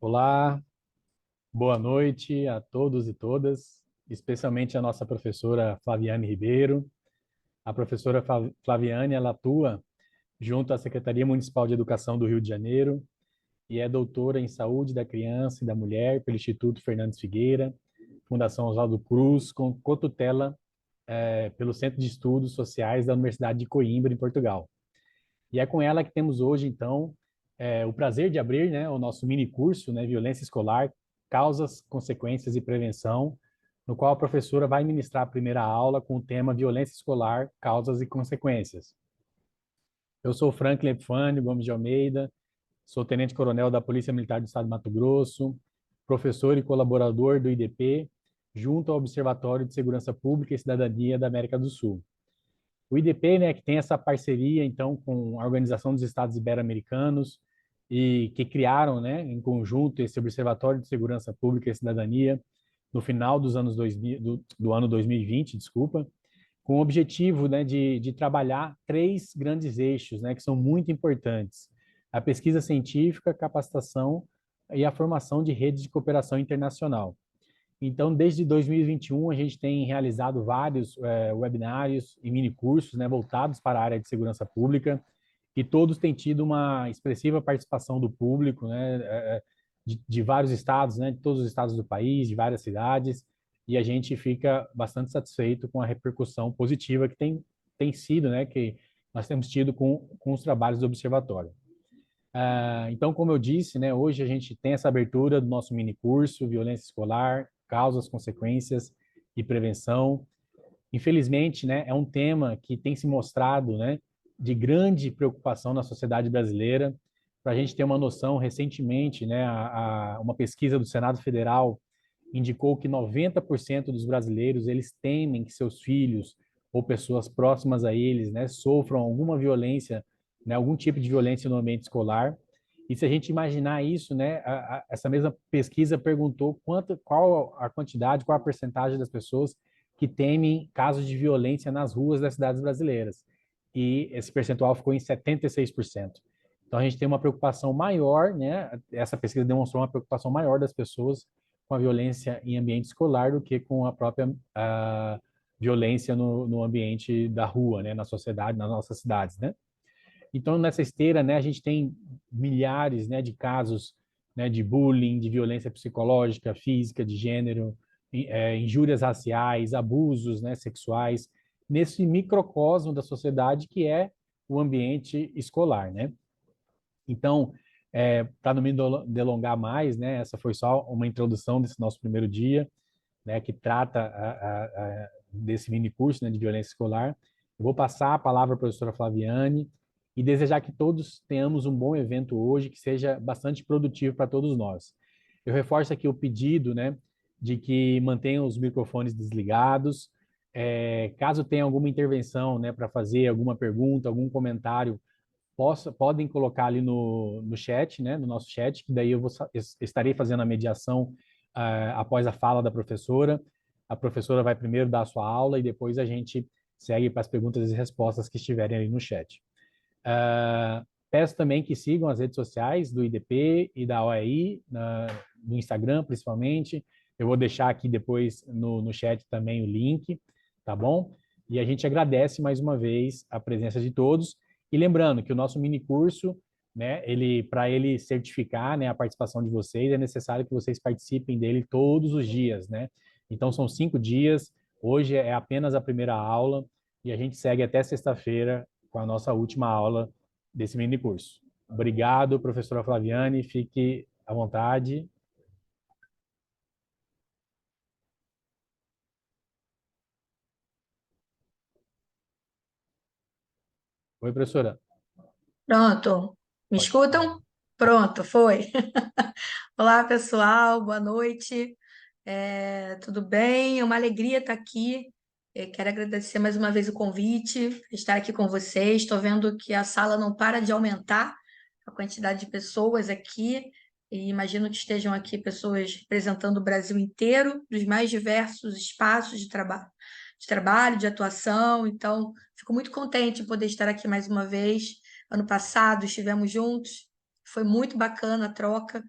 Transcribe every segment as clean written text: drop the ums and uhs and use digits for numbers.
Olá, boa noite a todos e todas, especialmente a nossa professora Flaviane Ribeiro. A professora Flaviane, ela atua junto à Secretaria Municipal de Educação do Rio de Janeiro e é doutora em Saúde da Criança e da Mulher pelo Instituto Fernandes Figueira, Fundação Oswaldo Cruz, com cotutela pelo Centro de Estudos Sociais da Universidade de Coimbra, em Portugal. E é com ela que temos hoje, então, o prazer de abrir, né, o nosso mini curso, né, Violência Escolar, Causas, Consequências e Prevenção, no qual a professora vai ministrar a primeira aula com o tema Violência Escolar, Causas e Consequências. Eu sou Franklin Epifânio Gomes de Almeida, sou tenente-coronel da Polícia Militar do Estado de Mato Grosso, professor e colaborador do IDP, junto ao Observatório de Segurança Pública e Cidadania da América do Sul. O IDP, né, que tem essa parceria, então, com a Organização dos Estados Ibero-Americanos e que criaram, né, em conjunto esse Observatório de Segurança Pública e Cidadania no final dos anos 2000, do ano 2020, desculpa, com o objetivo, né, de trabalhar três grandes eixos, né, que são muito importantes: a pesquisa científica, a capacitação e a formação de redes de cooperação internacional. Então, desde 2021, a gente tem realizado vários webinários e minicursos, né, voltados para a área de segurança pública, e todos têm tido uma expressiva participação do público, né, de vários estados, né, de todos os estados do país, de várias cidades, e a gente fica bastante satisfeito com a repercussão positiva que tem sido, né, que nós temos tido com os trabalhos do observatório. Então, como eu disse, né, hoje a gente tem essa abertura do nosso mini curso, Violência Escolar, Causas, Consequências e Prevenção. Infelizmente, né, é um tema que tem se mostrado, né, de grande preocupação na sociedade brasileira. Para a gente ter uma noção, recentemente, né, uma pesquisa do Senado Federal indicou que 90% dos brasileiros eles temem que seus filhos ou pessoas próximas a eles, né, sofram alguma violência, né, algum tipo de violência no ambiente escolar. E se a gente imaginar isso, né, essa mesma pesquisa perguntou qual a quantidade, qual a percentagem das pessoas que temem casos de violência nas ruas das cidades brasileiras. E esse percentual ficou em 76%. Então a gente tem uma preocupação maior, né? Essa pesquisa demonstrou uma preocupação maior das pessoas com a violência em ambiente escolar do que com a própria violência no ambiente da rua, né? Na sociedade, nas nossas cidades, né? Então, nessa esteira, né, a gente tem milhares, né, de casos, né, de bullying, de violência psicológica, física, de gênero, injúrias raciais, abusos, né, sexuais, nesse microcosmo da sociedade que é o ambiente escolar, né? Então, para não me delongar mais, né, essa foi só uma introdução desse nosso primeiro dia, né, que trata desse mini curso, né, de violência escolar. Eu vou passar a palavra à professora Flaviane e desejar que todos tenhamos um bom evento hoje, que seja bastante produtivo para todos nós. Eu reforço aqui o pedido, né, de que mantenham os microfones desligados. Caso tenha alguma intervenção, né, para fazer alguma pergunta, algum comentário, podem colocar ali no chat, né, no nosso chat, que daí eu estarei fazendo a mediação após a fala da professora. A professora vai primeiro dar a sua aula e depois a gente segue para as perguntas e respostas que estiverem ali no chat. Peço também que sigam as redes sociais do IDP e da OEI, no Instagram principalmente. Eu vou deixar aqui depois no chat também o link, tá bom? E a gente agradece mais uma vez a presença de todos. E lembrando que o nosso mini curso, né, para ele certificar, né, a participação de vocês, é necessário que vocês participem dele todos os dias, né? Então são 5 dias. Hoje é apenas a primeira aula e a gente segue até sexta-feira com a nossa última aula desse mini curso. Obrigado, professora Flaviane. Fique à vontade. Oi, professora. Pronto. Me Pode. escutam? Pronto, foi. Olá, pessoal, boa noite. Tudo bem? É uma alegria estar aqui. Quero agradecer mais uma vez o convite, estar aqui com vocês. Estou vendo que a sala não para de aumentar, a quantidade de pessoas aqui, e imagino que estejam aqui pessoas representando o Brasil inteiro, dos mais diversos espaços de trabalho, de atuação. Então, fico muito contente de poder estar aqui mais uma vez. Ano passado estivemos juntos, foi muito bacana a troca.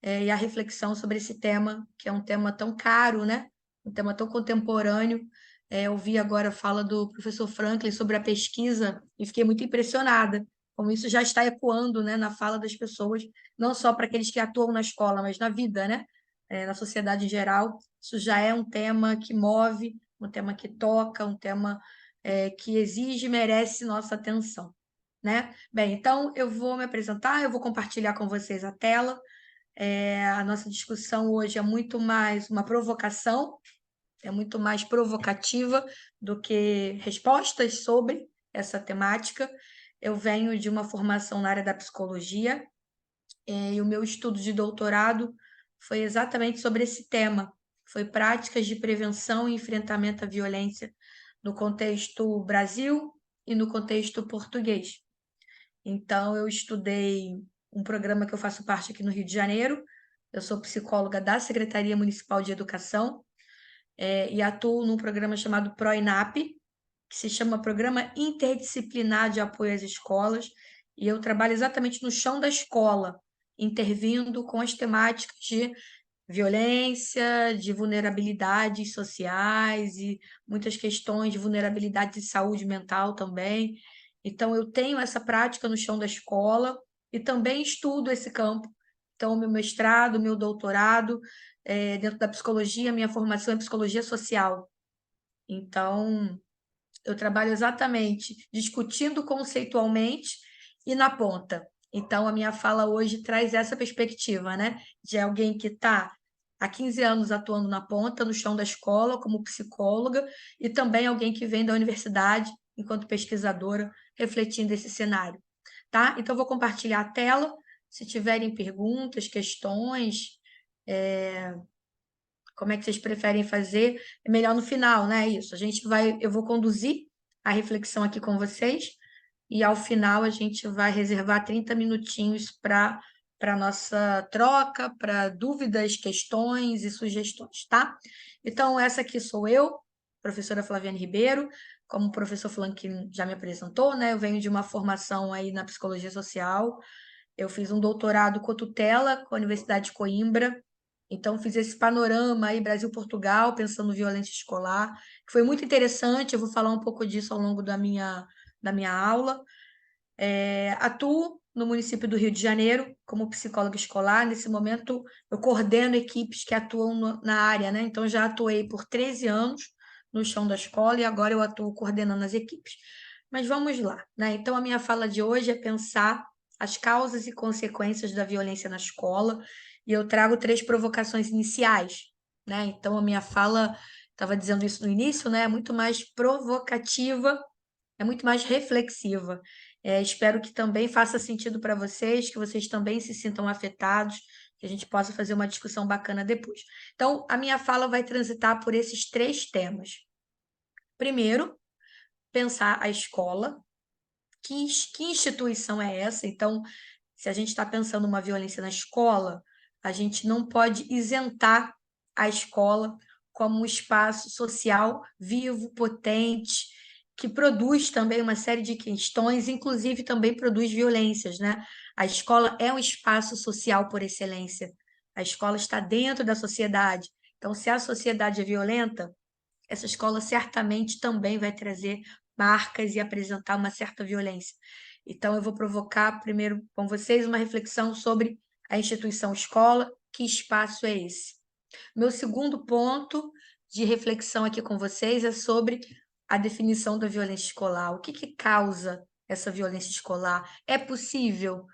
e a reflexão sobre esse tema, que é um tema tão caro, né? Um tema tão contemporâneo. Eu vi agora a fala do professor Franklin sobre a pesquisa e fiquei muito impressionada, como isso já está ecoando, né, na fala das pessoas, não só para aqueles que atuam na escola, mas na vida, né? Na sociedade em geral. Isso já é um tema que move, um tema que toca, um tema que exige e merece nossa atenção, né? Bem, então eu vou me apresentar, eu vou compartilhar com vocês a tela. A nossa discussão hoje é muito mais uma provocação, é muito mais provocativa do que respostas sobre essa temática. Eu venho de uma formação na área da psicologia, e o meu estudo de doutorado foi exatamente sobre esse tema. Foi práticas de prevenção e enfrentamento à violência no contexto Brasil e no contexto português. Então, eu estudei um programa que eu faço parte aqui no Rio de Janeiro. Eu sou psicóloga da Secretaria Municipal de Educação, e atuo num programa chamado PROINAP, que se chama Programa Interdisciplinar de Apoio às Escolas, e eu trabalho exatamente no chão da escola, intervindo com as temáticas de violência, de vulnerabilidades sociais e muitas questões de vulnerabilidade de saúde mental também. Então, eu tenho essa prática no chão da escola e também estudo esse campo. Então, meu mestrado, meu doutorado, dentro da psicologia, minha formação é psicologia social. Então, eu trabalho exatamente discutindo conceitualmente e na ponta. Então, a minha fala hoje traz essa perspectiva, né? De alguém que está há 15 anos atuando na ponta, no chão da escola, como psicóloga, e também alguém que vem da universidade, enquanto pesquisadora, refletindo esse cenário. Tá? Então, eu vou compartilhar a tela. Se tiverem perguntas, questões, como é que vocês preferem fazer? É melhor no final, né? Isso. Eu vou conduzir a reflexão aqui com vocês e ao final a gente vai reservar 30 minutinhos para nossa troca, para dúvidas, questões e sugestões, tá? Então, essa aqui sou eu, professora Flaviane Ribeiro, como o professor Flank já me apresentou, né? Eu venho de uma formação aí na psicologia social. Eu fiz um doutorado cotutela com a Universidade de Coimbra. Então, fiz esse panorama aí, Brasil-Portugal, pensando violência escolar, que foi muito interessante. Eu vou falar um pouco disso ao longo da minha aula. Atuo no município do Rio de Janeiro como psicóloga escolar. Nesse momento, eu coordeno equipes que atuam na área, né? Então, já atuei por 13 anos no chão da escola e agora eu atuo coordenando as equipes. Mas vamos lá, né? Então, a minha fala de hoje é pensar as causas e consequências da violência na escola, e eu trago 3 provocações iniciais, né? Então, a minha fala, estava dizendo isso no início, né? É muito mais provocativa, é muito mais reflexiva. Espero que também faça sentido para vocês, que vocês também se sintam afetados, que a gente possa fazer uma discussão bacana depois. Então, a minha fala vai transitar por esses 3 temas. Primeiro, pensar a escola. Que instituição é essa? Então, se a gente está pensando uma violência na escola, a gente não pode isentar a escola como um espaço social vivo, potente, que produz também uma série de questões, inclusive também produz violências, né? A escola é um espaço social por excelência. A escola está dentro da sociedade. Então, se a sociedade é violenta, essa escola certamente também vai trazer marcas e apresentar uma certa violência. Então, eu vou provocar primeiro com vocês uma reflexão sobre a instituição escola, que espaço é esse? Meu segundo ponto de reflexão aqui com vocês é sobre a definição da violência escolar. O que causa essa violência escolar? É possível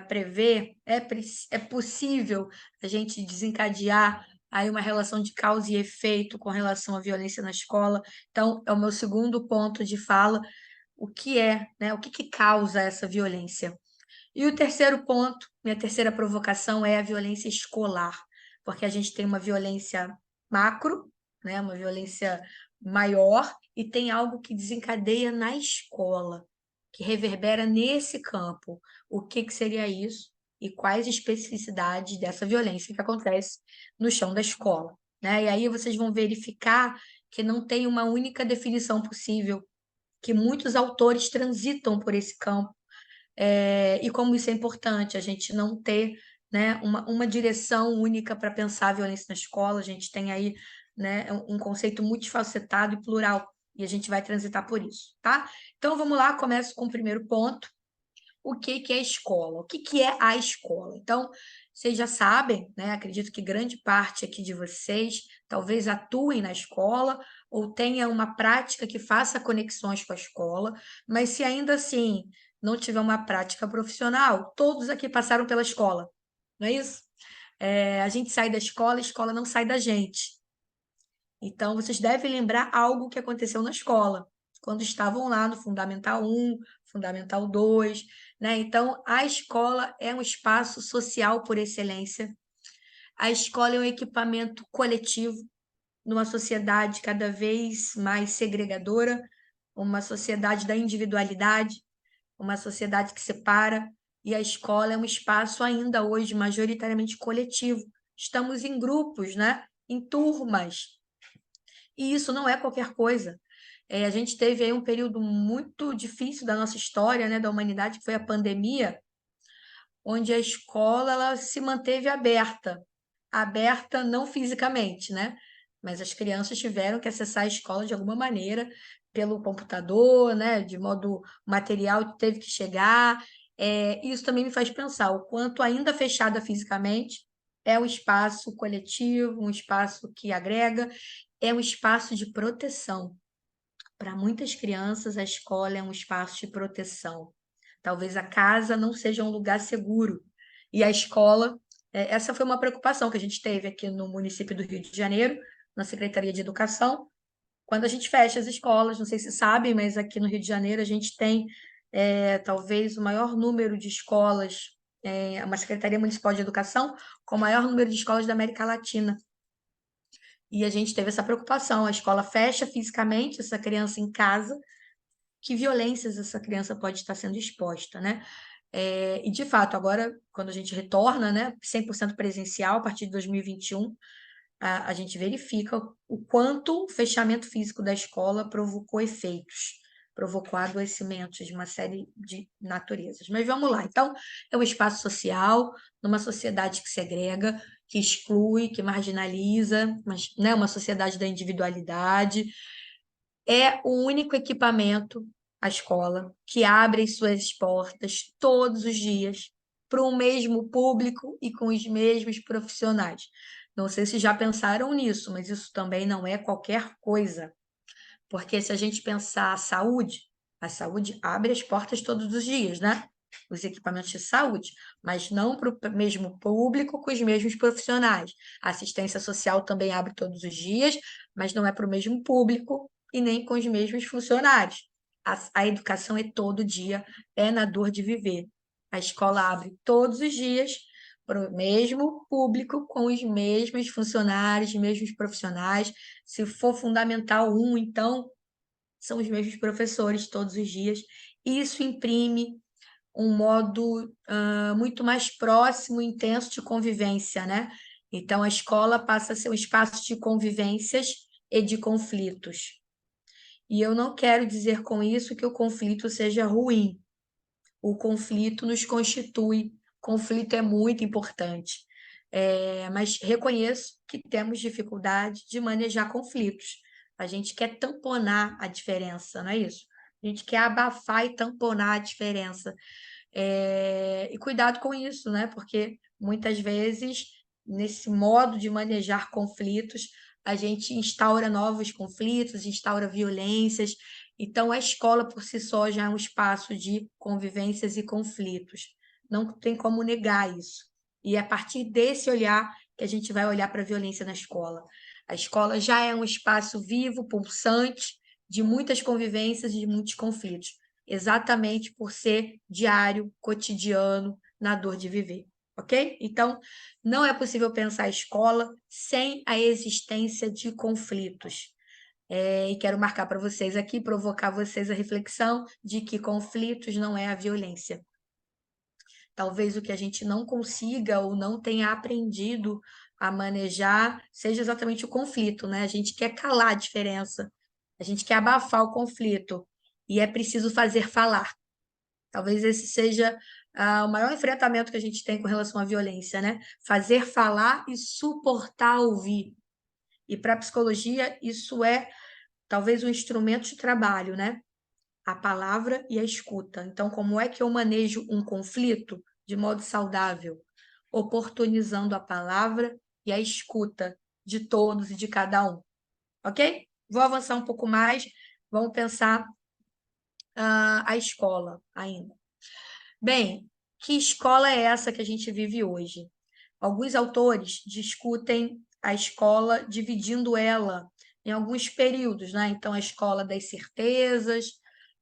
prever? É possível a gente desencadear aí uma relação de causa e efeito com relação à violência na escola? Então, é o meu segundo ponto de fala. O que é, né? O que causa essa violência? E o terceiro ponto, minha terceira provocação é a violência escolar, porque a gente tem uma violência macro, né, uma violência maior, e tem algo que desencadeia na escola, que reverbera nesse campo. O que seria isso e quais especificidades dessa violência que acontece no chão da escola, né? E aí vocês vão verificar que não tem uma única definição possível, que muitos autores transitam por esse campo, e como isso é importante, a gente não ter, né, uma direção única para pensar a violência na escola. A gente tem aí, né, um conceito multifacetado e plural, e a gente vai transitar por isso, tá? Então, vamos lá, começo com o primeiro ponto. O que que é escola? O que que é a escola? Então, vocês já sabem, né? Acredito que grande parte aqui de vocês talvez atuem na escola ou tenha uma prática que faça conexões com a escola, mas se ainda assim não tiver uma prática profissional, todos aqui passaram pela escola, não é isso? A gente sai da escola, a escola não sai da gente. Então, vocês devem lembrar algo que aconteceu na escola, quando estavam lá no Fundamental 1, Fundamental 2, né? Então, a escola é um espaço social por excelência. A escola é um equipamento coletivo numa sociedade cada vez mais segregadora, uma sociedade da individualidade, uma sociedade que separa, e a escola é um espaço ainda hoje majoritariamente coletivo. Estamos em grupos, né? Em turmas, e isso não é qualquer coisa. A gente teve aí um período muito difícil da nossa história, né, da humanidade, que foi a pandemia, onde a escola ela se manteve aberta, aberta não fisicamente, né? Mas as crianças tiveram que acessar a escola de alguma maneira, pelo computador, né? De modo material, teve que chegar. Isso também me faz pensar o quanto, ainda fechada fisicamente, é um espaço coletivo, um espaço que agrega, é um espaço de proteção. Para muitas crianças, a escola é um espaço de proteção. Talvez a casa não seja um lugar seguro. E a escola, essa foi uma preocupação que a gente teve aqui no município do Rio de Janeiro, na Secretaria de Educação, quando a gente fecha as escolas. Não sei se sabem, mas aqui no Rio de Janeiro a gente tem talvez o maior número de escolas, uma Secretaria Municipal de Educação com o maior número de escolas da América Latina. E a gente teve essa preocupação. A escola fecha fisicamente essa criança em casa, que violências essa criança pode estar sendo exposta, né? E, de fato, agora, quando a gente retorna, né, 100% presencial, a partir de 2021, a gente verifica o quanto o fechamento físico da escola provocou efeitos, provocou adoecimentos de uma série de naturezas. Mas vamos lá. Então, é um espaço social, numa sociedade que segrega, que exclui, que marginaliza, mas, né, uma sociedade da individualidade. É o único equipamento, a escola, que abre suas portas todos os dias para o mesmo público e com os mesmos profissionais. Não sei se já pensaram nisso, mas isso também não é qualquer coisa. Porque se a gente pensar a saúde abre as portas todos os dias, né? Os equipamentos de saúde, mas não para o mesmo público com os mesmos profissionais. A assistência social também abre todos os dias, mas não é para o mesmo público e nem com os mesmos funcionários. A educação é todo dia, é na dor de viver. A escola abre todos os dias para o mesmo público, com os mesmos funcionários, mesmos profissionais. Se for Fundamental 1, então, são os mesmos professores todos os dias. Isso imprime um modo muito mais próximo e intenso de convivência, né? Então, a escola passa a ser um espaço de convivências e de conflitos. E eu não quero dizer com isso que o conflito seja ruim. O conflito nos constitui, conflito é muito importante. Mas reconheço que temos dificuldade de manejar conflitos. A gente quer tamponar a diferença, não é isso? A gente quer abafar e tamponar a diferença. E cuidado com isso, né? Porque muitas vezes, nesse modo de manejar conflitos, a gente instaura novos conflitos, instaura violências. Então, a escola por si só já é um espaço de convivências e conflitos. Não tem como negar isso. E é a partir desse olhar que a gente vai olhar para a violência na escola. A escola já é um espaço vivo, pulsante, de muitas convivências e de muitos conflitos, exatamente por ser diário, cotidiano, na dor de viver, ok? Então, não é possível pensar a escola sem a existência de conflitos. E quero marcar para vocês aqui, provocar vocês a reflexão de que conflitos não é a violência. Talvez o que a gente não consiga ou não tenha aprendido a manejar seja exatamente o conflito, né? A gente quer calar a diferença, a gente quer abafar o conflito, e é preciso fazer falar. Talvez esse seja o maior enfrentamento que a gente tem com relação à violência, né? Fazer falar e suportar ouvir. E para a psicologia, isso é talvez um instrumento de trabalho, né? A palavra e a escuta. Então, como é que eu manejo um conflito de modo saudável? Oportunizando a palavra e a escuta de todos e de cada um. Ok? Vou avançar um pouco mais. Vamos pensar a escola ainda. Bem, que escola é essa que a gente vive hoje? Alguns autores discutem a escola dividindo ela em alguns períodos, né? Então, a escola das certezas,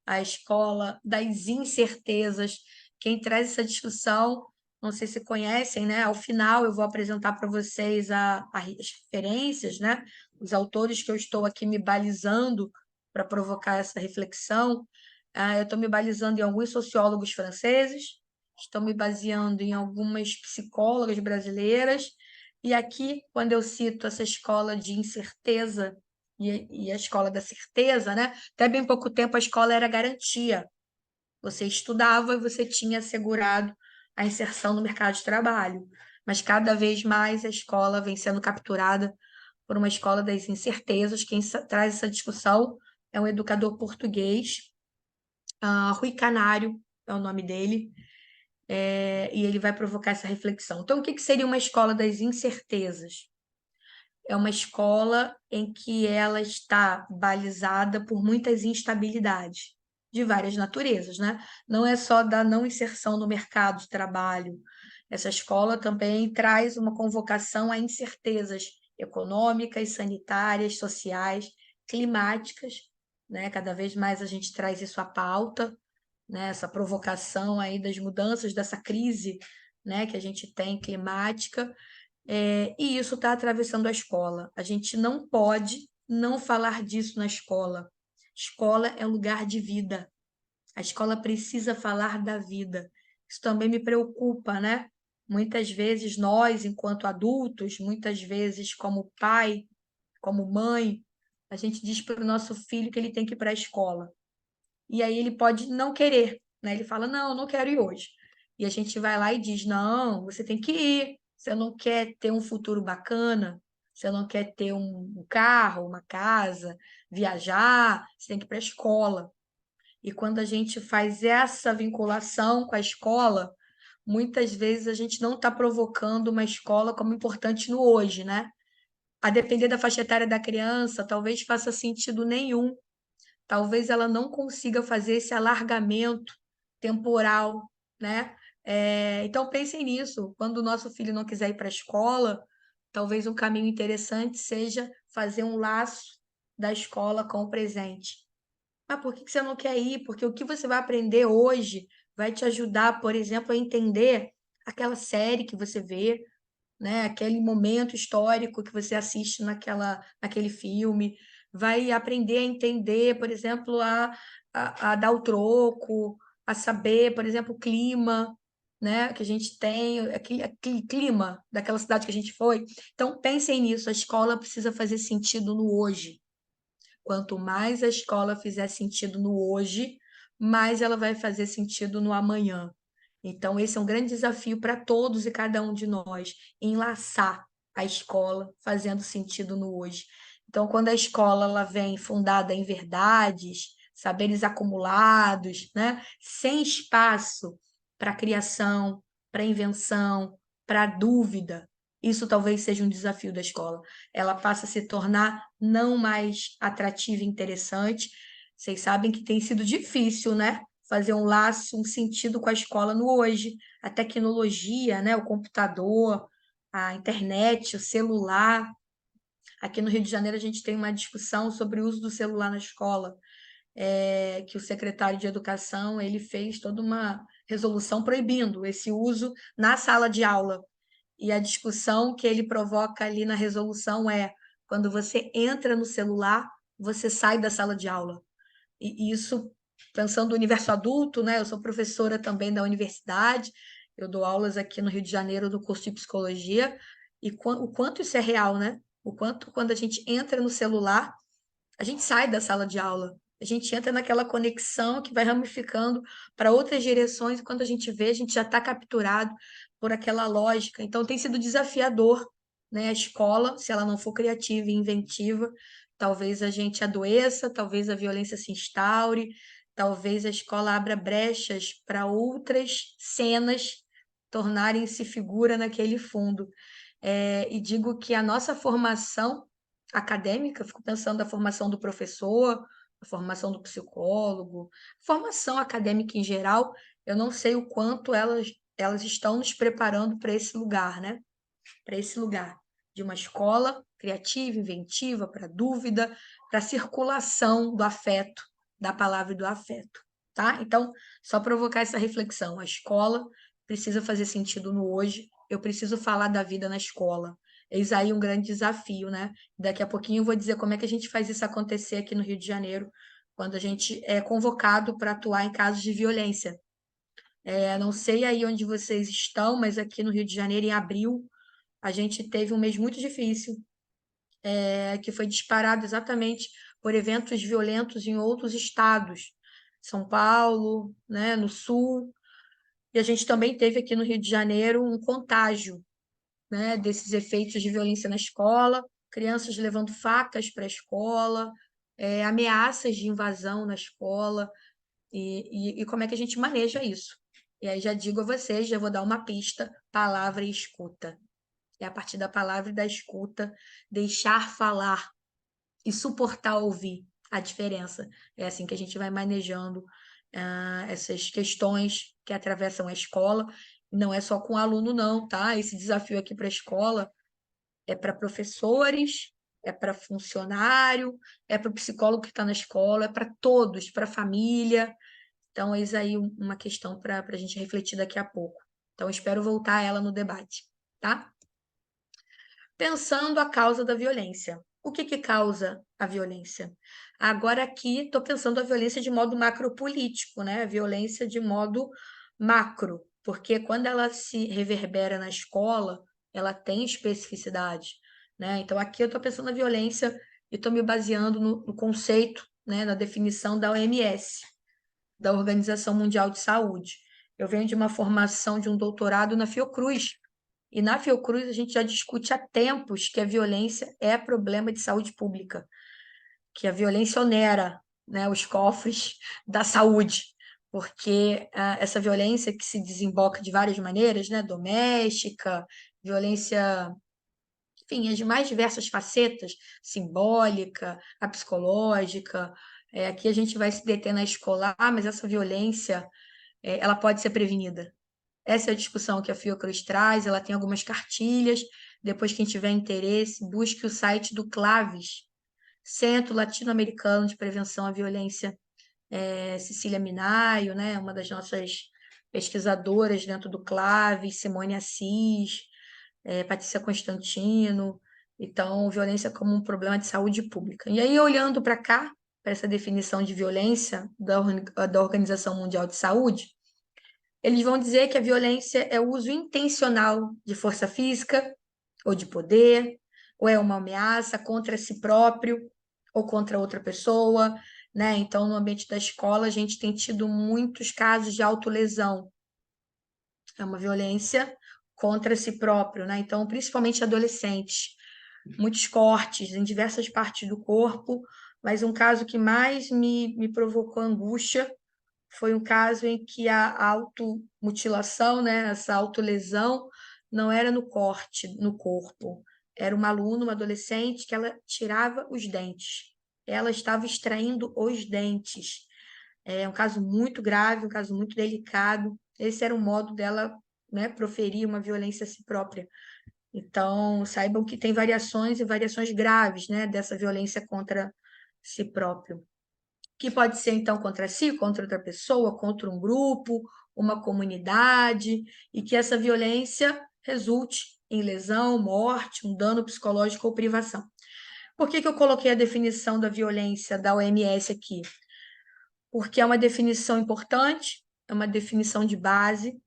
a escola das incertezas. Quem traz essa discussão, não sei se conhecem, né? Ao final, eu vou apresentar para vocês as referências, né? Os autores que eu estou aqui me balizando para provocar essa reflexão. Eu estou me balizando em alguns sociólogos franceses, estou me baseando em algumas psicólogas brasileiras, e aqui, quando eu cito essa escola de incerteza e a escola da certeza, né? Até bem pouco tempo a escola era garantia. Você estudava e você tinha assegurado a inserção no mercado de trabalho. Mas cada vez mais a escola vem sendo capturada por uma escola das incertezas. Quem traz essa discussão é um educador português, Rui Canário é o nome dele, e ele vai provocar essa reflexão. Então, o que seria uma escola das incertezas? É uma escola em que ela está balizada por muitas instabilidades de várias naturezas, né? Não é só da não inserção no mercado de trabalho. Essa escola também traz uma convocação a incertezas econômicas, sanitárias, sociais, climáticas, né? Cada vez mais a gente traz isso à pauta, né? Essa provocação aí das mudanças, dessa crise, né, que a gente tem climática, e isso está atravessando a escola. A gente não pode não falar disso na escola. Escola é um lugar de vida. A escola precisa falar da vida. Isso também me preocupa, né? Muitas vezes nós, enquanto adultos, muitas vezes como pai, como mãe, a gente diz para o nosso filho que ele tem que ir para a escola. E aí ele pode não querer, né? Ele fala, não, não quero ir hoje. E a gente vai lá e diz, não, você tem que ir. Você não quer ter um futuro bacana? Você não quer ter um carro, uma casa, viajar? Você tem que ir para a escola. E quando a gente faz essa vinculação com a escola, muitas vezes a gente não está provocando uma escola como importante no hoje, né? A depender da faixa etária da criança, talvez faça sentido nenhum. Talvez ela não consiga fazer esse alargamento temporal, né? Então pensem nisso. Quando o nosso filho não quiser ir para a escola, talvez um caminho interessante seja fazer um laço da escola com o presente. Mas por que você não quer ir? Porque o que você vai aprender hoje vai te ajudar, por exemplo, a entender aquela série que você vê, né? Aquele momento histórico que você assiste naquele filme, vai aprender a entender, por exemplo, a dar o troco, a saber, por exemplo, o clima, né? Que a gente tem, aquele clima daquela cidade que a gente foi. Então, pensem nisso, a escola precisa fazer sentido no hoje. Quanto mais a escola fizer sentido no hoje, mais ela vai fazer sentido no amanhã. Então, esse é um grande desafio para todos e cada um de nós, enlaçar a escola fazendo sentido no hoje. Então, quando a escola ela vem fundada em verdades, saberes acumulados, né? Sem espaço para criação, para invenção, para dúvida, isso talvez seja um desafio da escola. Ela passa a se tornar não mais atrativa e interessante. Vocês sabem que tem sido difícil, né? Fazer um laço, um sentido com a escola no hoje. A tecnologia, né? O computador, a internet, o celular. Aqui no Rio de Janeiro, a gente tem uma discussão sobre o uso do celular na escola, que o secretário de Educação ele fez toda uma resolução proibindo esse uso na sala de aula. E a discussão que ele provoca ali na resolução é: quando você entra no celular, você sai da sala de aula. E isso, pensando no universo adulto, né? Eu sou professora também da universidade, eu dou aulas aqui no Rio de Janeiro do curso de psicologia, e o quanto isso é real, né? O quanto, quando a gente entra no celular, a gente sai da sala de aula. A gente entra naquela conexão que vai ramificando para outras direções, e quando a gente vê, a gente já está capturado por aquela lógica. Então, tem sido desafiador, né? A escola, se ela não for criativa e inventiva, talvez a gente adoeça, talvez a violência se instaure, talvez a escola abra brechas para outras cenas tornarem-se figura naquele fundo. E digo que a nossa formação acadêmica, fico pensando na formação do professor, a formação do psicólogo, formação acadêmica em geral, eu não sei o quanto elas estão nos preparando para esse lugar, né? Para esse lugar de uma escola criativa, inventiva, para dúvida, para circulação do afeto, da palavra e do afeto, tá? Então, só provocar essa reflexão. A escola precisa fazer sentido no hoje, eu preciso falar da vida na escola. Eis aí um grande desafio, né? Daqui a pouquinho eu vou dizer como é que a gente faz isso acontecer aqui no Rio de Janeiro, quando a gente é convocado para atuar em casos de violência. Não sei aí onde vocês estão, mas aqui no Rio de Janeiro, em abril, a gente teve um mês muito difícil, que foi disparado exatamente por eventos violentos em outros estados, São Paulo, né, no Sul, e a gente também teve aqui no Rio de Janeiro um contágio, né, desses efeitos de violência na escola, crianças levando facas para a escola, ameaças de invasão na escola, e como é que a gente maneja isso? E aí já digo a vocês, já vou dar uma pista, palavra e escuta. É a partir da palavra e da escuta, deixar falar e suportar ouvir a diferença. É assim que a gente vai manejando essas questões que atravessam a escola. Não é só com o aluno, não, tá? Esse desafio aqui para a escola é para professores, é para funcionário, é para o psicólogo que está na escola, é para todos, para a família. Então, eis aí uma questão para a gente refletir daqui a pouco. Então, espero voltar a ela no debate, tá? Pensando a causa da violência. O que causa a violência? Agora aqui estou pensando a violência de modo macropolítico, né? A violência de modo macro, porque quando ela se reverbera na escola, ela tem especificidade, né? Então aqui eu estou pensando na violência e estou me baseando no conceito, né? Na definição da OMS, da Organização Mundial de Saúde. Eu venho de uma formação de um doutorado na Fiocruz, e na Fiocruz a gente já discute há tempos que a violência é problema de saúde pública, que a violência onera, né, os cofres da saúde, porque essa violência que se desemboca de várias maneiras, né, doméstica, violência, enfim, as mais diversas facetas, simbólica, a psicológica, aqui a gente vai se deter na escolar, mas essa violência, ela pode ser prevenida. Essa é a discussão que a Fiocruz traz, ela tem algumas cartilhas. Depois, quem tiver interesse, busque o site do CLAVES, Centro Latino-Americano de Prevenção à Violência, Cecília Minaio, né, uma das nossas pesquisadoras dentro do CLAVES, Simone Assis, Patrícia Constantino. Então, violência como um problema de saúde pública. E aí, olhando para cá, para essa definição de violência da Organização Mundial de Saúde, eles vão dizer que a violência é o uso intencional de força física ou de poder, ou é uma ameaça contra si próprio ou contra outra pessoa, né? Então, no ambiente da escola, a gente tem tido muitos casos de autolesão. É uma violência contra si próprio, né? Então, principalmente adolescentes, muitos cortes em diversas partes do corpo, mas um caso que mais me provocou angústia foi um caso em que a automutilação, né, essa autolesão, não era no corte, no corpo. Era uma aluna, uma adolescente, que ela tirava os dentes. Ela estava extraindo os dentes. É um caso muito grave, um caso muito delicado. Esse era o modo dela, né, proferir uma violência a si própria. Então, saibam que tem variações e variações graves, né, dessa violência contra si próprio, que pode ser, então, contra si, contra outra pessoa, contra um grupo, uma comunidade, e que essa violência resulte em lesão, morte, um dano psicológico ou privação. Por que eu coloquei a definição da violência da OMS aqui? Porque é uma definição importante, é uma definição de base,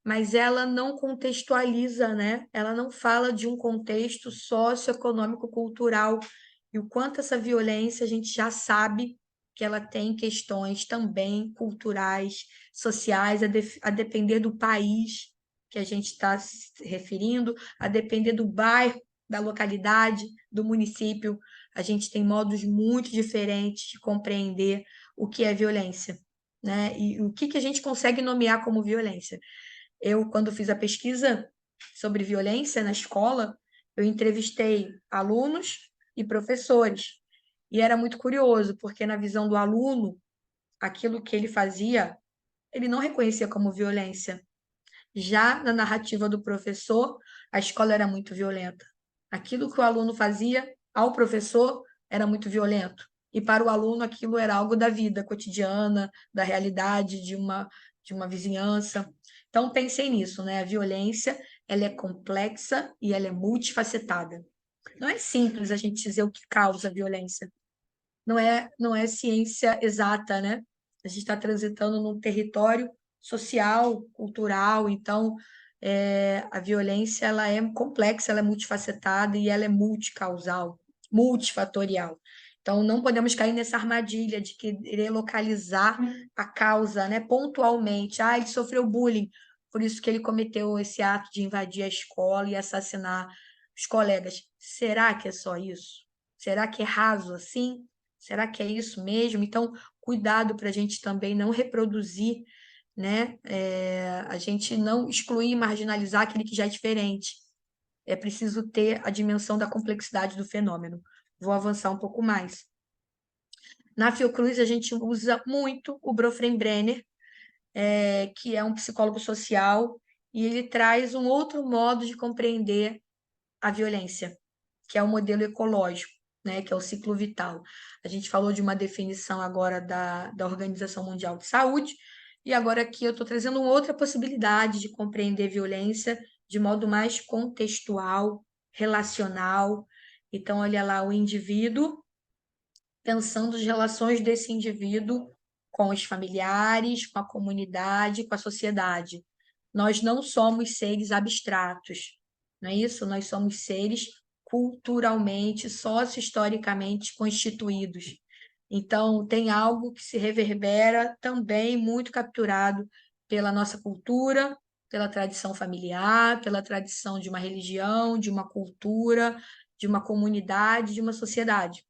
mas ela não contextualiza, né? Ela não fala de um contexto socioeconômico-cultural e o quanto essa violência a gente já sabe que ela tem questões também culturais, sociais, a depender do país que a gente está se referindo, a depender do bairro, da localidade, do município. A gente tem modos muito diferentes de compreender o que é violência, né? E o que a gente consegue nomear como violência. Eu, quando fiz a pesquisa sobre violência na escola, eu entrevistei alunos e professores. E era muito curioso, porque na visão do aluno, aquilo que ele fazia, ele não reconhecia como violência. Já na narrativa do professor, a escola era muito violenta. Aquilo que o aluno fazia ao professor era muito violento. E para o aluno, aquilo era algo da vida cotidiana, da realidade, de uma vizinhança. Então, pensei nisso, né? A violência, ela é complexa e ela é multifacetada. Não é simples a gente dizer o que causa a violência. Não é ciência exata, né? A gente está transitando num território social, cultural, então a violência ela é complexa, ela é multifacetada e ela é multicausal, multifatorial. Então não podemos cair nessa armadilha de querer localizar a causa, né, pontualmente. Ah, ele sofreu bullying, por isso que ele cometeu esse ato de invadir a escola e assassinar os colegas. Será que é só isso? Será que é raso assim? Será que é isso mesmo? Então, cuidado para a gente também não reproduzir, né? A gente não excluir e marginalizar aquele que já é diferente. É preciso ter a dimensão da complexidade do fenômeno. Vou avançar um pouco mais. Na Fiocruz, a gente usa muito o Bronfenbrenner, que é um psicólogo social, e ele traz um outro modo de compreender a violência, que é o modelo ecológico, né, que é o ciclo vital. A gente falou de uma definição agora da Organização Mundial de Saúde, e agora aqui eu estou trazendo uma outra possibilidade de compreender violência de modo mais contextual, relacional. Então, olha lá, o indivíduo, pensando as relações desse indivíduo com os familiares, com a comunidade, com a sociedade. Nós não somos seres abstratos, não é isso? Nós somos seres culturalmente, socio-historicamente constituídos. Então, tem algo que se reverbera também muito capturado pela nossa cultura, pela tradição familiar, pela tradição de uma religião, de uma cultura, de uma comunidade, de uma sociedade.